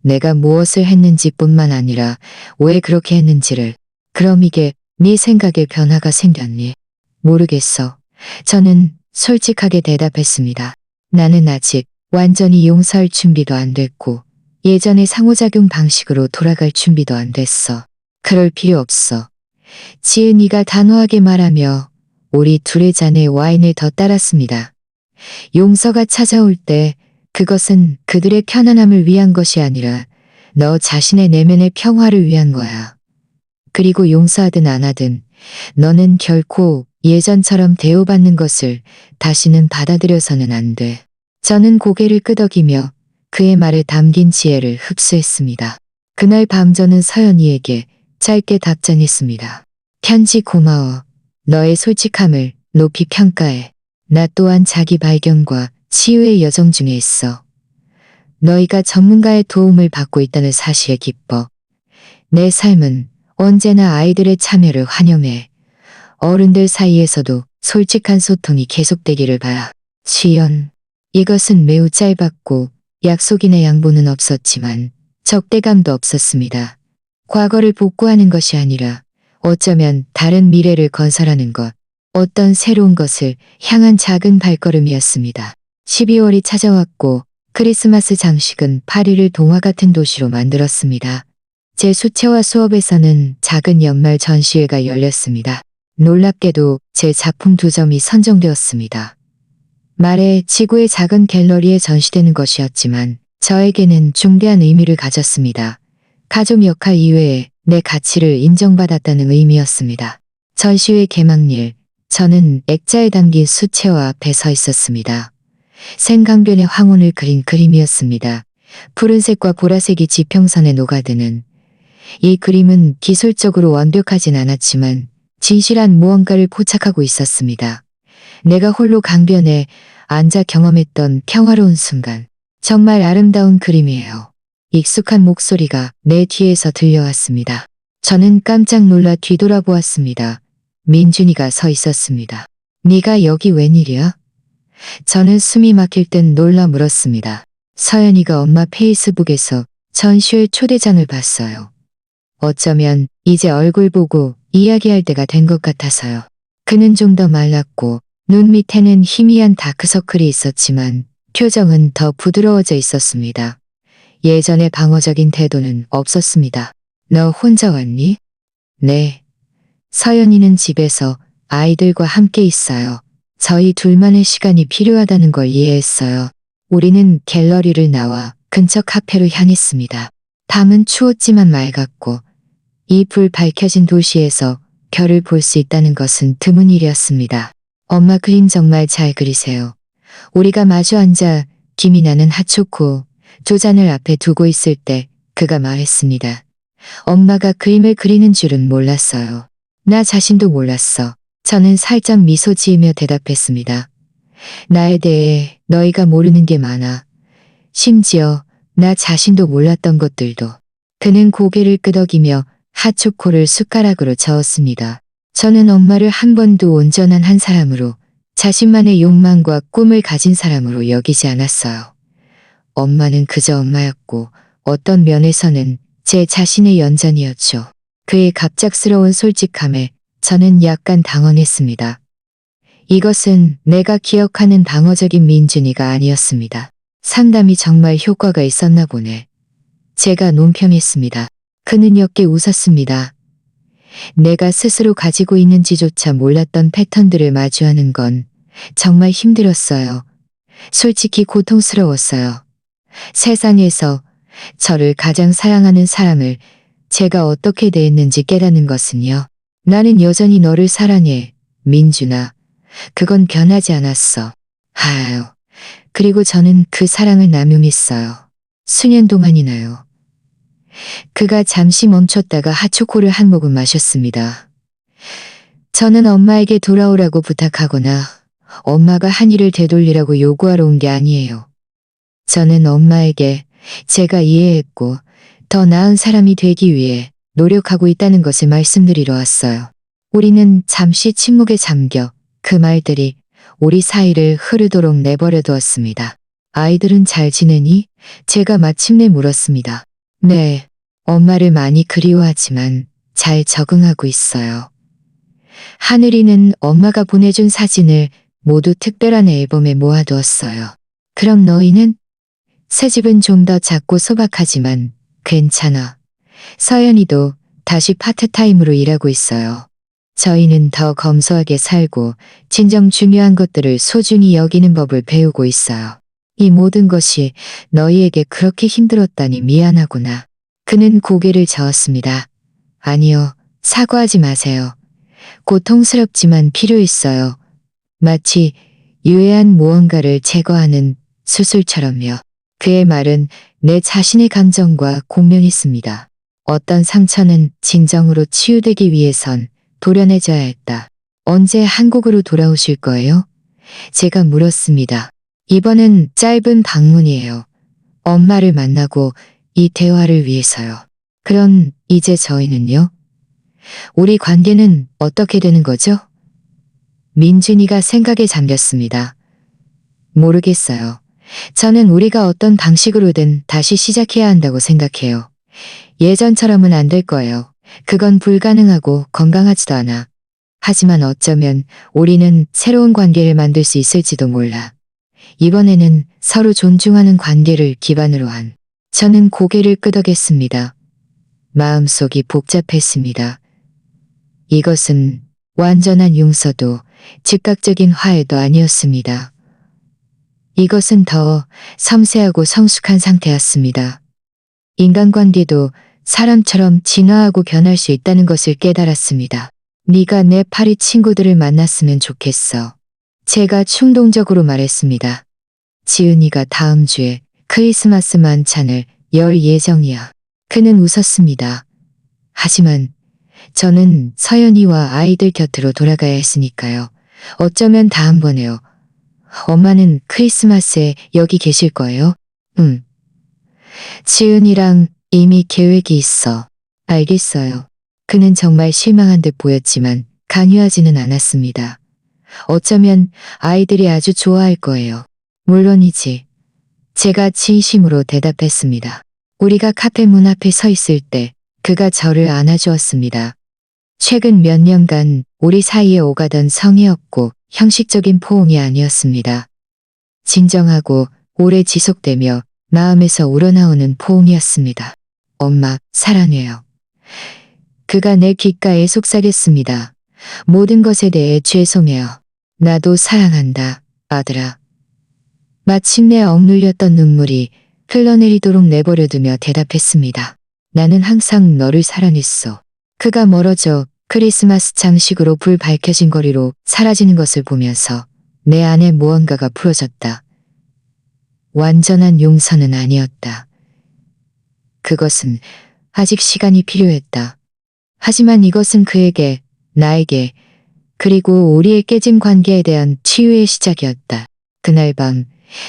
내가 무엇을 했는지 뿐만 아니라 왜 그렇게 했는지를. 그럼 이게 네 생각에 변화가 생겼니? 모르겠어. 저는 솔직하게 대답했습니다. 나는 아직 완전히 용서할 준비도 안 됐고 예전의 상호작용 방식으로 돌아갈 준비도 안 됐어. 그럴 필요 없어. 지은이가 단호하게 말하며 우리 둘의 잔에 와인을 더 따랐습니다. 용서가 찾아올 때 그것은 그들의 편안함을 위한 것이 아니라 너 자신의 내면의 평화를 위한 거야. 그리고 용서하든 안 하든 너는 결코 예전처럼 대우받는 것을 다시는 받아들여서는 안 돼. 저는 고개를 끄덕이며 그의 말에 담긴 지혜를 흡수했습니다. 그날 밤 저는 서연이에게 짧게 답장했습니다. 편지 고마워. 너의 솔직함을 높이 평가해. 나 또한 자기 발견과 치유의 여정 중에 있어. 너희가 전문가의 도움을 받고 있다는 사실에 기뻐. 내 삶은 언제나 아이들의 참여를 환영해. 어른들 사이에서도 솔직한 소통이 계속되기를 바라. 지연. 이것은 매우 짧았고 약속이나 양보는 없었지만 적대감도 없었습니다. 과거를 복구하는 것이 아니라 어쩌면 다른 미래를 건설하는 것, 어떤 새로운 것을 향한 작은 발걸음이었습니다. 12월이 찾아왔고 크리스마스 장식은 파리를 동화 같은 도시로 만들었습니다. 제 수채화 수업에서는 작은 연말 전시회가 열렸습니다. 놀랍게도 제 작품 2점이 선정되었습니다. 말에 지구의 작은 갤러리에 전시되는 것이었지만 저에게는 중대한 의미를 가졌습니다. 가족 역할 이외에 내 가치를 인정받았다는 의미였습니다. 전시회 개막일, 저는 액자에 담긴 수채화 앞에 서 있었습니다. 생강변의 황혼을 그린 그림이었습니다. 푸른색과 보라색이 지평선에 녹아드는 이 그림은 기술적으로 완벽하진 않았지만 진실한 무언가를 포착하고 있었습니다. 내가 홀로 강변에 앉아 경험했던 평화로운 순간, 정말 아름다운 그림이에요. 익숙한 목소리가 내 뒤에서 들려왔습니다. 저는 깜짝 놀라 뒤돌아보았습니다. 민준이가 서 있었습니다. 네가 여기 웬일이야? 저는 숨이 막힐 듯 놀라 물었습니다. 서연이가 엄마 페이스북에서 전시회 초대장을 봤어요. 어쩌면 이제 얼굴 보고 이야기할 때가 된 것 같아서요. 그는 좀 더 말랐고 눈 밑에는 희미한 다크서클이 있었지만 표정은 더 부드러워져 있었습니다. 예전의 방어적인 태도는 없었습니다. 너 혼자 왔니? 네. 서연이는 집에서 아이들과 함께 있어요. 저희 둘만의 시간이 필요하다는 걸 이해했어요. 우리는 갤러리를 나와 근처 카페로 향했습니다. 밤은 추웠지만 맑았고 이 불 밝혀진 도시에서 별을 볼 수 있다는 것은 드문 일이었습니다. 엄마 그림 정말 잘 그리세요. 우리가 마주 앉아 김이 나는 핫초코 2잔을 앞에 두고 있을 때 그가 말했습니다. 엄마가 그림을 그리는 줄은 몰랐어요. 나 자신도 몰랐어. 저는 살짝 미소 지으며 대답했습니다. 나에 대해 너희가 모르는 게 많아. 심지어 나 자신도 몰랐던 것들도. 그는 고개를 끄덕이며 핫초코를 숟가락으로 저었습니다. 저는 엄마를 한 번도 온전한 한 사람으로 자신만의 욕망과 꿈을 가진 사람으로 여기지 않았어요. 엄마는 그저 엄마였고 어떤 면에서는 제 자신의 연전이었죠. 그의 갑작스러운 솔직함에 저는 약간 당황했습니다. 이것은 내가 기억하는 방어적인 민준이가 아니었습니다. 상담이 정말 효과가 있었나 보네. 제가 논평했습니다. 그는 옅게 웃었습니다. 내가 스스로 가지고 있는지조차 몰랐던 패턴들을 마주하는 건 정말 힘들었어요. 솔직히 고통스러웠어요. 세상에서 저를 가장 사랑하는 사람을 제가 어떻게 대했는지 깨닫는 것은요. 나는 여전히 너를 사랑해, 민준아. 그건 변하지 않았어. 하유. 그리고 저는 그 사랑을 나눔했어요. 수년 동안이나요. 그가 잠시 멈췄다가 핫초코를 한 모금 마셨습니다. 저는 엄마에게 돌아오라고 부탁하거나 엄마가 한 일을 되돌리라고 요구하러 온 게 아니에요. 저는 엄마에게 제가 이해했고 더 나은 사람이 되기 위해 노력하고 있다는 것을 말씀드리러 왔어요. 우리는 잠시 침묵에 잠겨 그 말들이 우리 사이를 흐르도록 내버려 두었습니다. 아이들은 잘 지내니? 제가 마침내 물었습니다. 네, 엄마를 많이 그리워하지만 잘 적응하고 있어요. 하늘이는 엄마가 보내준 사진을 모두 특별한 앨범에 모아두었어요. 그럼 너희는? 새 집은 좀 더 작고 소박하지만 괜찮아. 서연이도 다시 파트타임으로 일하고 있어요. 저희는 더 검소하게 살고 진정 중요한 것들을 소중히 여기는 법을 배우고 있어요. 이 모든 것이 너희에게 그렇게 힘들었다니 미안하구나. 그는 고개를 저었습니다. 아니요, 사과하지 마세요. 고통스럽지만 필요했어요. 마치 유해한 무언가를 제거하는 수술처럼요. 그의 말은 내 자신의 감정과 공명했습니다. 어떤 상처는 진정으로 치유되기 위해선 도려내져야 했다. 언제 한국으로 돌아오실 거예요? 제가 물었습니다. 이번엔 짧은 방문이에요. 엄마를 만나고 이 대화를 위해서요. 그럼 이제 저희는요? 우리 관계는 어떻게 되는 거죠? 민준이가 생각에 잠겼습니다. 모르겠어요. 저는 우리가 어떤 방식으로든 다시 시작해야 한다고 생각해요. 예전처럼은 안 될 거예요. 그건 불가능하고 건강하지도 않아. 하지만 어쩌면 우리는 새로운 관계를 만들 수 있을지도 몰라. 이번에는 서로 존중하는 관계를 기반으로 한. 저는 고개를 끄덕였습니다. 마음속이 복잡했습니다. 이것은 완전한 용서도 즉각적인 화해도 아니었습니다. 이것은 더 섬세하고 성숙한 상태였습니다. 인간관계도 사람처럼 진화하고 변할 수 있다는 것을 깨달았습니다. 네가 내 파리 친구들을 만났으면 좋겠어. 제가 충동적으로 말했습니다. 지은이가 다음 주에 크리스마스 만찬을 열 예정이야. 그는 웃었습니다. 하지만 저는 서연이와 아이들 곁으로 돌아가야 했으니까요. 어쩌면 다음번에요. 엄마는 크리스마스에 여기 계실 거예요? 응. 지은이랑 이미 계획이 있어. 알겠어요. 그는 정말 실망한 듯 보였지만 강요하지는 않았습니다. 어쩌면 아이들이 아주 좋아할 거예요. 물론이지. 제가 진심으로 대답했습니다. 우리가 카페 문 앞에 서 있을 때 그가 저를 안아주었습니다. 최근 몇 년간 우리 사이에 오가던 성의없고 형식적인 포옹이 아니었습니다. 진정하고 오래 지속되며 마음에서 우러나오는 포옹이었습니다. 엄마, 사랑해요. 그가 내 귓가에 속삭였습니다. 모든 것에 대해 죄송해요. 나도 사랑한다, 아들아. 마침내 억눌렸던 눈물이 흘러내리도록 내버려두며 대답했습니다. 나는 항상 너를 사랑했어. 그가 멀어져 크리스마스 장식으로 불 밝혀진 거리로 사라지는 것을 보면서 내 안에 무언가가 풀어졌다. 완전한 용서는 아니었다. 그것은 아직 시간이 필요했다. 하지만 이것은 그에게, 나에게, 그리고 우리의 깨진 관계에 대한 치유의 시작이었다. 그날 밤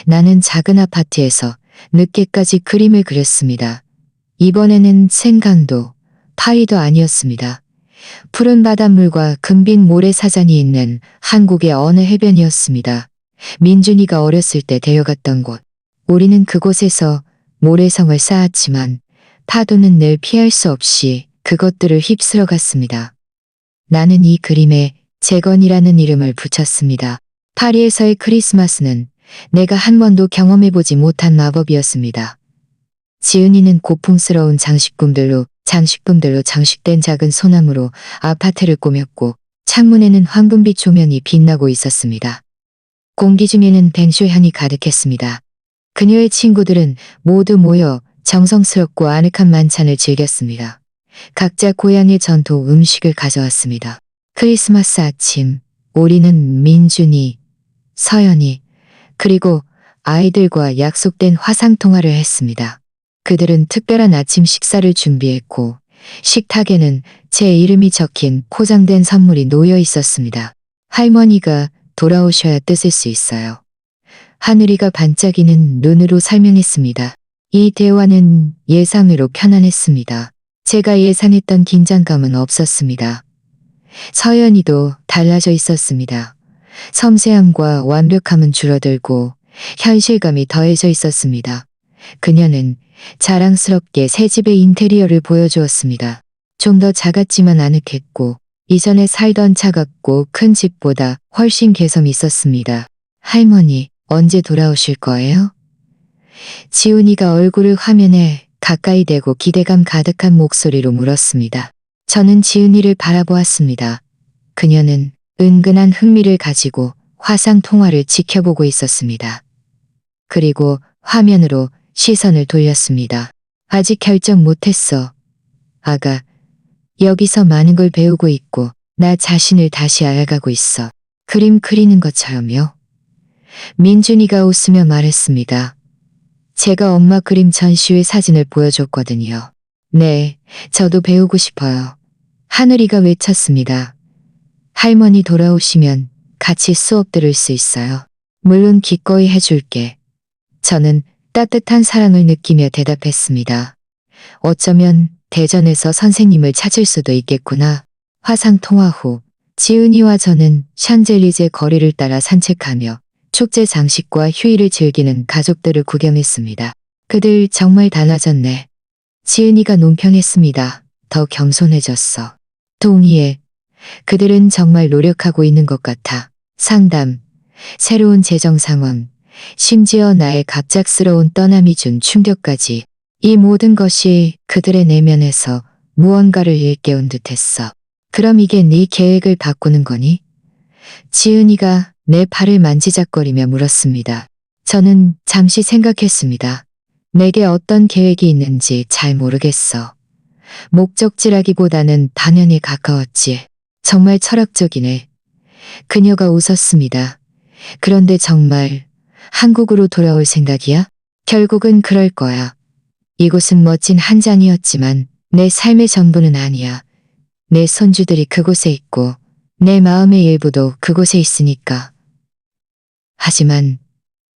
나는 작은 아파트에서 늦게까지 그림을 그렸습니다. 이번에는 생강도, 파이도 아니었습니다. 푸른 바닷물과 금빛 모래사장이 있는 한국의 어느 해변이었습니다. 민준이가 어렸을 때 데려갔던 곳. 우리는 그곳에서 모래성을 쌓았지만 파도는 늘 피할 수 없이 그것들을 휩쓸어 갔습니다. 나는 이 그림에 재건이라는 이름을 붙였습니다. 파리에서의 크리스마스는 내가 한 번도 경험해보지 못한 마법이었습니다. 지은이는 고풍스러운 장식품들로 장식된 작은 소나무로 아파트를 꾸몄고 창문에는 황금빛 조명이 빛나고 있었습니다. 공기 중에는 뱅쇼향이 가득했습니다. 그녀의 친구들은 모두 모여 정성스럽고 아늑한 만찬을 즐겼습니다. 각자 고향의 전통 음식을 가져왔습니다. 크리스마스 아침, 우리는 민준이, 서연이, 그리고 아이들과 약속된 화상통화를 했습니다. 그들은 특별한 아침 식사를 준비했고 식탁에는 제 이름이 적힌 포장된 선물이 놓여 있었습니다. 할머니가 돌아오셔야 뜻을 수 있어요. 하늘이가 반짝이는 눈으로 설명했습니다. 이 대화는 예상외로 편안했습니다. 제가 예상했던 긴장감은 없었습니다. 서연이도 달라져 있었습니다. 섬세함과 완벽함은 줄어들고 현실감이 더해져 있었습니다. 그녀는 자랑스럽게 새 집의 인테리어를 보여주었습니다. 좀 더 작았지만 아늑했고 이전에 살던 차갑고 큰 집보다 훨씬 개성이 있었습니다. 할머니, 언제 돌아오실 거예요? 지훈이가 얼굴을 화면에 가까이 대고 기대감 가득한 목소리로 물었습니다. 저는 지은이를 바라보았습니다. 그녀는 은근한 흥미를 가지고 화상 통화를 지켜보고 있었습니다. 그리고 화면으로 시선을 돌렸습니다. 아직 결정 못했어. 아가, 여기서 많은 걸 배우고 있고 나 자신을 다시 알아가고 있어. 그림 그리는 것처럼요. 민준이가 웃으며 말했습니다. 제가 엄마 그림 전시회 사진을 보여줬거든요. 네, 저도 배우고 싶어요. 하늘이가 외쳤습니다. 할머니 돌아오시면 같이 수업 들을 수 있어요. 물론 기꺼이 해줄게. 저는 따뜻한 사랑을 느끼며 대답했습니다. 어쩌면 대전에서 선생님을 찾을 수도 있겠구나. 화상 통화 후 지은이와 저는 샹젤리제 거리를 따라 산책하며 축제 장식과 휴일을 즐기는 가족들을 구경했습니다. 그들 정말 달라졌네. 지은이가 논평했습니다. 더 겸손해졌어. 동의해. 그들은 정말 노력하고 있는 것 같아. 상담, 새로운 재정 상황, 심지어 나의 갑작스러운 떠남이 준 충격까지 이 모든 것이 그들의 내면에서 무언가를 일깨운 듯했어. 그럼 이게 네 계획을 바꾸는 거니? 지은이가 내 팔을 만지작거리며 물었습니다. 저는 잠시 생각했습니다. 내게 어떤 계획이 있는지 잘 모르겠어. 목적지라기보다는 반연에 가까웠지. 정말 철학적이네. 그녀가 웃었습니다. 그런데 정말 한국으로 돌아올 생각이야? 결국은 그럴 거야. 이곳은 멋진 한 장이었지만 내 삶의 전부는 아니야. 내 손주들이 그곳에 있고 내 마음의 일부도 그곳에 있으니까. 하지만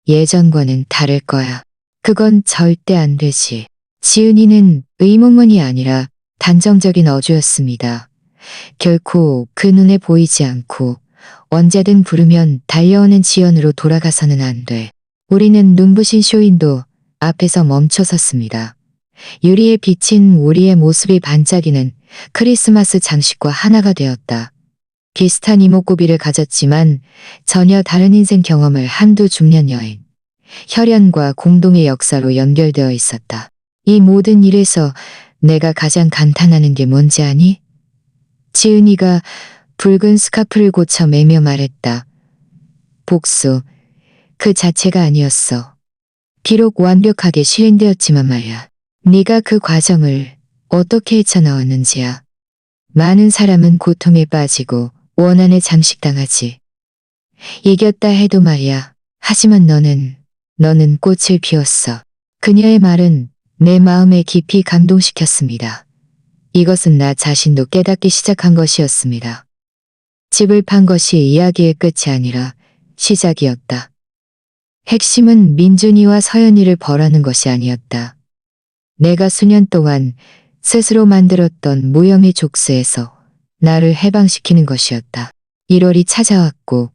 예전과는 다를 거야. 그건 절대 안 되지. 지은이는 의문문이 아니라 단정적인 어조였습니다. 결코 그 눈에 보이지 않고 언제든 부르면 달려오는 지연으로 돌아가서는 안 돼. 우리는 눈부신 쇼윈도 앞에서 멈춰 섰습니다. 유리에 비친 우리의 모습이 반짝이는 크리스마스 장식과 하나가 되었다. 비슷한 이목구비를 가졌지만 전혀 다른 인생 경험을 한두 중년 여인. 혈연과 공동의 역사로 연결되어 있었다. 이 모든 일에서 내가 가장 감탄하는 게 뭔지 아니? 지은이가 붉은 스카프를 고쳐 매며 말했다. 복수, 그 자체가 아니었어. 비록 완벽하게 실행되었지만 말야. 네가 그 과정을 어떻게 헤쳐나왔는지야. 많은 사람은 고통에 빠지고 원한에 장식당하지. 이겼다 해도 말이야. 하지만 너는 꽃을 피웠어. 그녀의 말은 내 마음에 깊이 감동시켰습니다. 이것은 나 자신도 깨닫기 시작한 것이었습니다. 집을 판 것이 이야기의 끝이 아니라 시작이었다. 핵심은 민준이와 서연이를 벌하는 것이 아니었다. 내가 수년 동안 스스로 만들었던 무혐의 족쇄에서 나를 해방시키는 것이었다. 1월이 찾아왔고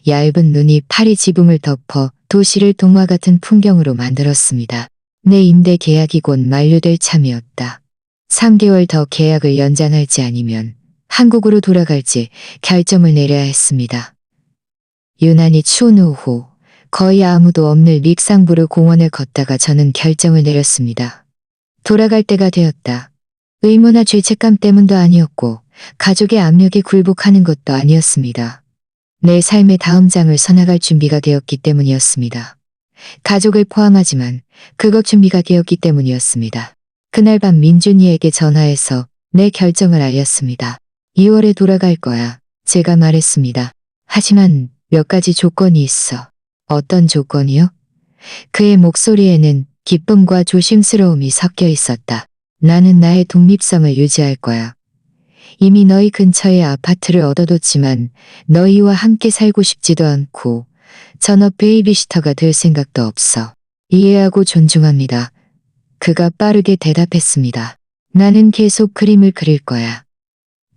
얇은 눈이 파리 지붕을 덮어 도시를 동화 같은 풍경으로 만들었습니다. 내 임대 계약이 곧 만료될 참이었다. 3개월 더 계약을 연장할지 아니면 한국으로 돌아갈지 결정을 내려야 했습니다. 유난히 추운 오후, 거의 아무도 없는 릭상부르 공원을 걷다가 저는 결정을 내렸습니다. 돌아갈 때가 되었다. 의무나 죄책감 때문도 아니었고 가족의 압력에 굴복하는 것도 아니었습니다. 내 삶의 다음 장을 서나갈 준비가 되었기 때문이었습니다. 가족을 포함하지만 그것 준비가 되었기 때문이었습니다. 그날 밤 민준이에게 전화해서 내 결정을 알렸습니다. 2월에 돌아갈 거야. 제가 말했습니다. 하지만 몇 가지 조건이 있어. 어떤 조건이요? 그의 목소리에는 기쁨과 조심스러움이 섞여 있었다. 나는 나의 독립성을 유지할 거야. 이미 너희 근처에 아파트를 얻어뒀지만 너희와 함께 살고 싶지도 않고 전업 베이비시터가 될 생각도 없어. 이해하고 존중합니다. 그가 빠르게 대답했습니다. 나는 계속 그림을 그릴 거야.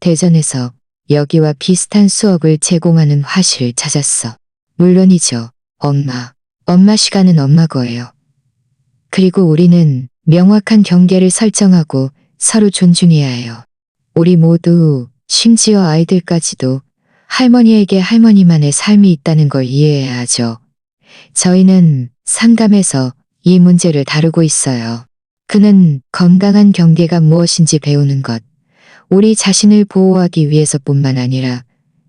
대전에서 여기와 비슷한 수업을 제공하는 화실을 찾았어. 물론이죠. 엄마 시간은 엄마 거예요. 그리고 우리는 명확한 경계를 설정하고 서로 존중해야 해요. 우리 모두, 심지어 아이들까지도 할머니에게 할머니만의 삶이 있다는 걸 이해해야 하죠. 저희는 상담에서 이 문제를 다루고 있어요. 그는 건강한 경계가 무엇인지 배우는 것, 우리 자신을 보호하기 위해서뿐만 아니라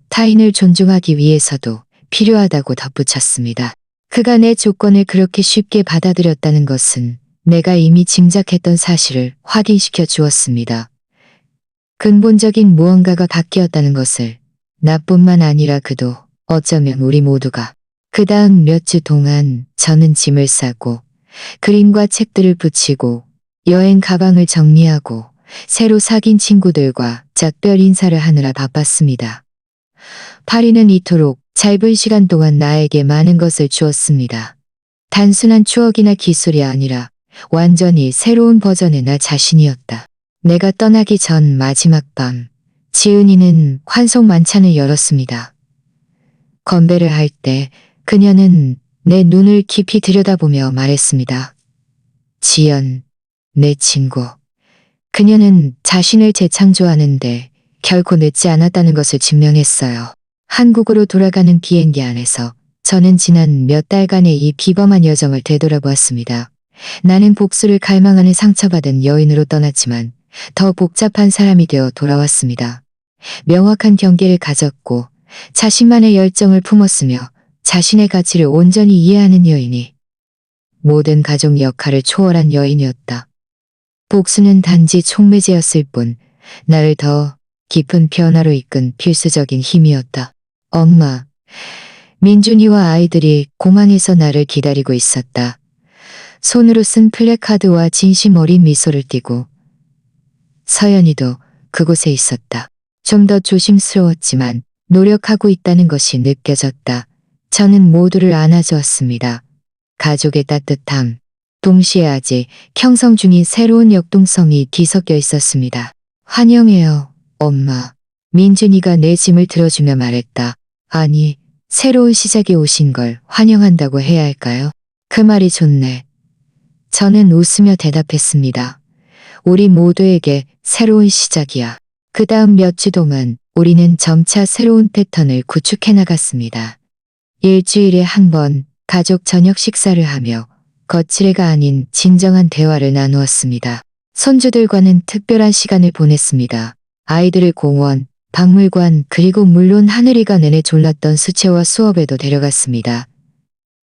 타인을 존중하기 위해서도 필요하다고 덧붙였습니다. 그가 내 조건을 그렇게 쉽게 받아들였다는 것은 내가 이미 짐작했던 사실을 확인시켜 주었습니다. 근본적인 무언가가 바뀌었다는 것을 나뿐만 아니라 그도 어쩌면 우리 모두가 그 다음 몇 주 동안 저는 짐을 싸고 그림과 책들을 붙이고 여행 가방을 정리하고 새로 사귄 친구들과 작별 인사를 하느라 바빴습니다. 파리는 이토록 짧은 시간 동안 나에게 많은 것을 주었습니다. 단순한 추억이나 기술이 아니라 완전히 새로운 버전의 나 자신이었다. 내가 떠나기 전 마지막 밤, 지은이는 환송 만찬을 열었습니다. 건배를 할 때 그녀는 내 눈을 깊이 들여다보며 말했습니다. 지연, 내 친구. 그녀는 자신을 재창조하는데 결코 늦지 않았다는 것을 증명했어요. 한국으로 돌아가는 비행기 안에서 저는 지난 몇 달간의 이 비범한 여정을 되돌아보았습니다. 나는 복수를 갈망하는 상처받은 여인으로 떠났지만 더 복잡한 사람이 되어 돌아왔습니다. 명확한 경계를 가졌고 자신만의 열정을 품었으며 자신의 가치를 온전히 이해하는 여인이 모든 가족 역할을 초월한 여인이었다. 복수는 단지 촉매제였을 뿐 나를 더 깊은 변화로 이끈 필수적인 힘이었다. 엄마, 민준이와 아이들이 공항에서 나를 기다리고 있었다. 손으로 쓴 플래카드와 진심 어린 미소를 띠고 서연이도 그곳에 있었다. 좀 더 조심스러웠지만 노력하고 있다는 것이 느껴졌다. 저는 모두를 안아주었습니다. 가족의 따뜻함, 동시에 아직 형성 중인 새로운 역동성이 뒤섞여 있었습니다. 환영해요, 엄마. 민준이가 내 짐을 들어주며 말했다. 아니, 새로운 시작이 오신 걸 환영한다고 해야 할까요? 그 말이 좋네. 저는 웃으며 대답했습니다. 우리 모두에게 새로운 시작이야. 그 다음 몇 주 동안 우리는 점차 새로운 패턴을 구축해 나갔습니다. 일주일에 한 번 가족 저녁 식사를 하며 거칠애가 아닌 진정한 대화를 나누었습니다. 손주들과는 특별한 시간을 보냈습니다. 아이들을 공원, 박물관 그리고 물론 하늘이가 내내 졸랐던 수채화 수업에도 데려갔습니다.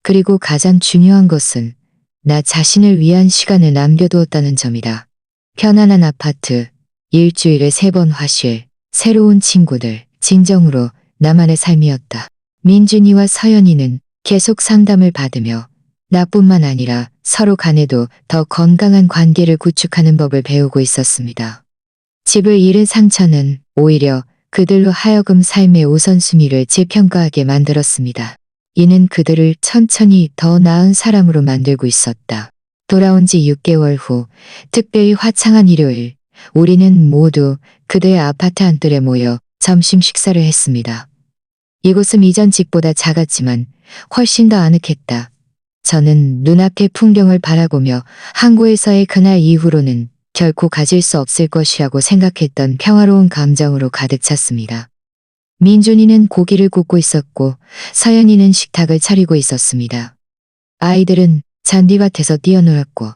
그리고 가장 중요한 것은 나 자신을 위한 시간을 남겨두었다는 점이다. 편안한 아파트, 일주일에 3번 화실, 새로운 친구들, 진정으로 나만의 삶이었다. 민준이와 서연이는 계속 상담을 받으며 나뿐만 아니라 서로 간에도 더 건강한 관계를 구축하는 법을 배우고 있었습니다. 집을 잃은 상처는 오히려 그들로 하여금 삶의 우선순위를 재평가하게 만들었습니다. 이는 그들을 천천히 더 나은 사람으로 만들고 있었다. 돌아온 지 6개월 후, 특별히 화창한 일요일, 우리는 모두 그들의 아파트 안뜰에 모여 점심 식사를 했습니다. 이곳은 이전 집보다 작았지만 훨씬 더 아늑했다. 저는 눈앞의 풍경을 바라보며 항구에서의 그날 이후로는 결코 가질 수 없을 것이라고 생각했던 평화로운 감정으로 가득 찼습니다. 민준이는 고기를 굽고 있었고 서연이는 식탁을 차리고 있었습니다. 아이들은 잔디밭에서 뛰어놀았고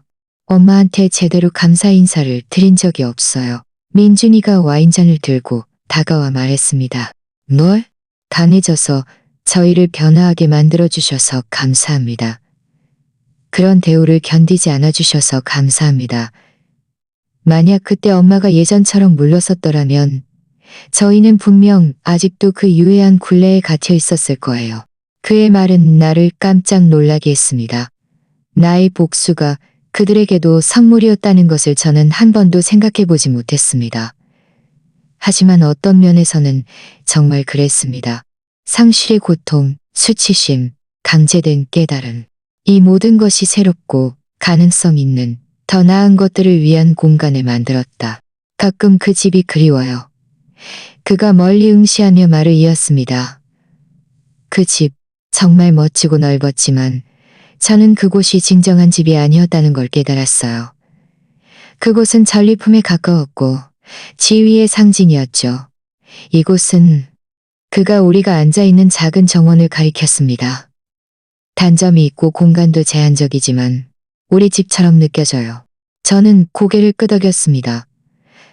엄마한테 제대로 감사 인사를 드린 적이 없어요. 민준이가 와인잔을 들고 다가와 말했습니다. 뭘? 단해져서 저희를 변화하게 만들어주셔서 감사합니다. 그런 대우를 견디지 않아주셔서 감사합니다. 만약 그때 엄마가 예전처럼 물러섰더라면 저희는 분명 아직도 그 유해한 굴레에 갇혀 있었을 거예요. 그의 말은 나를 깜짝 놀라게 했습니다. 나의 복수가 그들에게도 선물이었다는 것을 저는 한 번도 생각해보지 못했습니다. 하지만 어떤 면에서는 정말 그랬습니다. 상실의 고통, 수치심, 강제된 깨달음. 이 모든 것이 새롭고 가능성 있는 더 나은 것들을 위한 공간을 만들었다. 가끔 그 집이 그리워요. 그가 멀리 응시하며 말을 이었습니다. 그 집, 정말 멋지고 넓었지만 저는 그곳이 진정한 집이 아니었다는 걸 깨달았어요. 그곳은 전리품에 가까웠고 지위의 상징이었죠. 이곳은 그가 우리가 앉아있는 작은 정원을 가리켰습니다. 단점이 있고 공간도 제한적이지만 우리 집처럼 느껴져요. 저는 고개를 끄덕였습니다.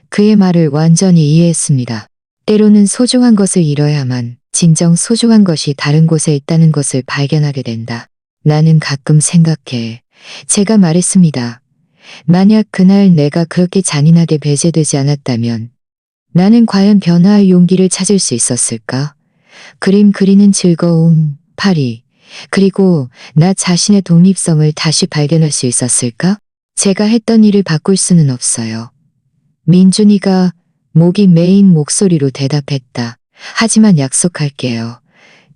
그의 말을 완전히 이해했습니다. 때로는 소중한 것을 잃어야만 진정 소중한 것이 다른 곳에 있다는 것을 발견하게 된다. 나는 가끔 생각해. 제가 말했습니다. 만약 그날 내가 그렇게 잔인하게 배제되지 않았다면 나는 과연 변화의 용기를 찾을 수 있었을까? 그림 그리는 즐거움, 파리, 그리고 나 자신의 독립성을 다시 발견할 수 있었을까? 제가 했던 일을 바꿀 수는 없어요. 민준이가 목이 메인 목소리로 대답했다. 하지만 약속할게요.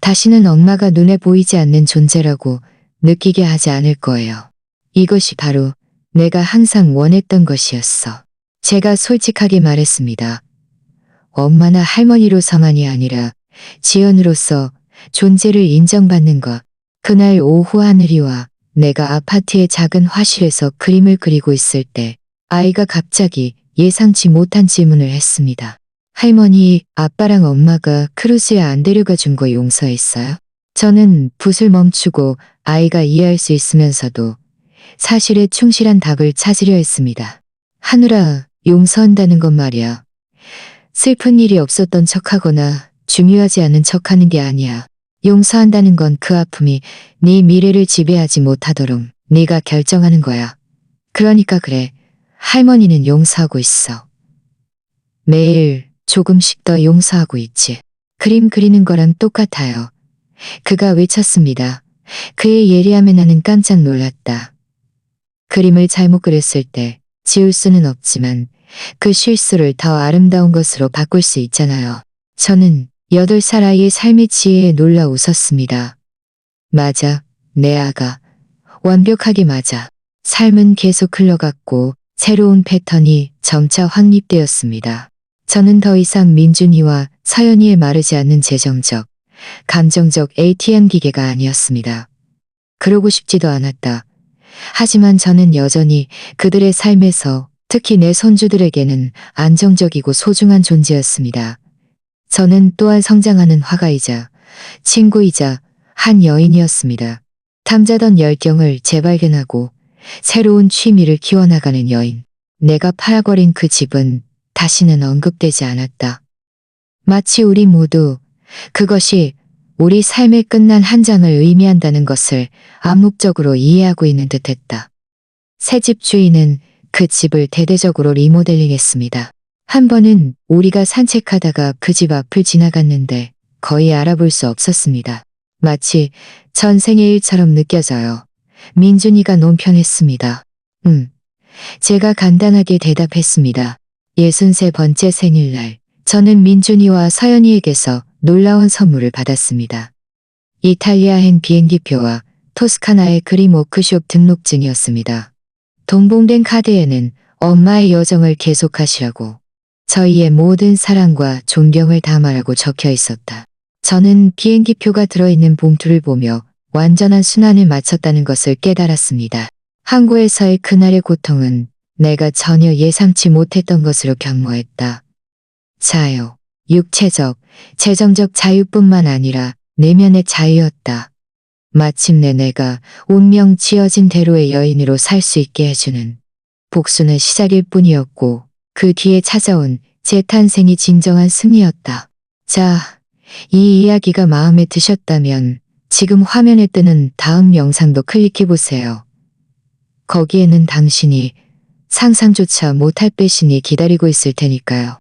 다시는 엄마가 눈에 보이지 않는 존재라고 느끼게 하지 않을 거예요. 이것이 바로 내가 항상 원했던 것이었어. 제가 솔직하게 말했습니다. 엄마나 할머니로서만이 아니라 지연으로서 존재를 인정받는 것. 그날 오후 하늘이와 내가 아파트의 작은 화실에서 그림을 그리고 있을 때 아이가 갑자기 예상치 못한 질문을 했습니다. 할머니, 아빠랑 엄마가 크루즈에 안 데려가 준 거 용서했어요? 저는 붓을 멈추고 아이가 이해할 수 있으면서도 사실에 충실한 답을 찾으려 했습니다. 하늘아, 용서한다는 건 말이야. 슬픈 일이 없었던 척하거나 중요하지 않은 척하는 게 아니야. 용서한다는 건 그 아픔이 네 미래를 지배하지 못하도록 네가 결정하는 거야. 그러니까 그래. 할머니는 용서하고 있어. 매일 조금씩 더 용서하고 있지. 그림 그리는 거랑 똑같아요. 그가 외쳤습니다. 그의 예리함에 나는 깜짝 놀랐다. 그림을 잘못 그렸을 때 지울 수는 없지만 그 실수를 더 아름다운 것으로 바꿀 수 있잖아요. 저는 8살 아이의 삶의 지혜에 놀라 웃었습니다. 맞아, 내 아가. 완벽하게 맞아. 삶은 계속 흘러갔고 새로운 패턴이 점차 확립되었습니다. 저는 더 이상 민준이와 서연이의 마르지 않는 재정적, 감정적 ATM 기계가 아니었습니다. 그러고 싶지도 않았다. 하지만 저는 여전히 그들의 삶에서 특히 내 손주들에게는 안정적이고 소중한 존재였습니다. 저는 또한 성장하는 화가이자 친구이자 한 여인이었습니다. 탐자던 열정을 재발견하고 새로운 취미를 키워나가는 여인. 내가 팔아버린 그 집은 다시는 언급되지 않았다. 마치 우리 모두 그것이 우리 삶의 끝난 한 장을 의미한다는 것을 암묵적으로 이해하고 있는 듯했다. 새 집 주인은 그 집을 대대적으로 리모델링했습니다. 한 번은 우리가 산책하다가 그 집 앞을 지나갔는데 거의 알아볼 수 없었습니다. 마치 전생의 일처럼 느껴져요. 민준이가 논평했습니다. 제가 간단하게 대답했습니다. 63번째 생일날 저는 민준이와 서연이에게서 놀라운 선물을 받았습니다. 이탈리아행 비행기표와 토스카나의 그림 워크숍 등록증이었습니다. 동봉된 카드에는 엄마의 여정을 계속하시라고, 저희의 모든 사랑과 존경을 담아라고 적혀 있었다. 저는 비행기표가 들어있는 봉투를 보며 완전한 순환을 마쳤다는 것을 깨달았습니다. 항구에서의 그날의 고통은 내가 전혀 예상치 못했던 것으로 경모했다. 자유, 육체적, 재정적 자유뿐만 아니라 내면의 자유였다. 마침내 내가 운명 지어진 대로의 여인으로 살 수 있게 해주는 복수는 시작일 뿐이었고 그 뒤에 찾아온 재탄생이 진정한 승리였다. 자, 이 이야기가 마음에 드셨다면 지금 화면에 뜨는 다음 영상도 클릭해보세요. 거기에는 당신이 상상조차 못할 배신이 기다리고 있을 테니까요.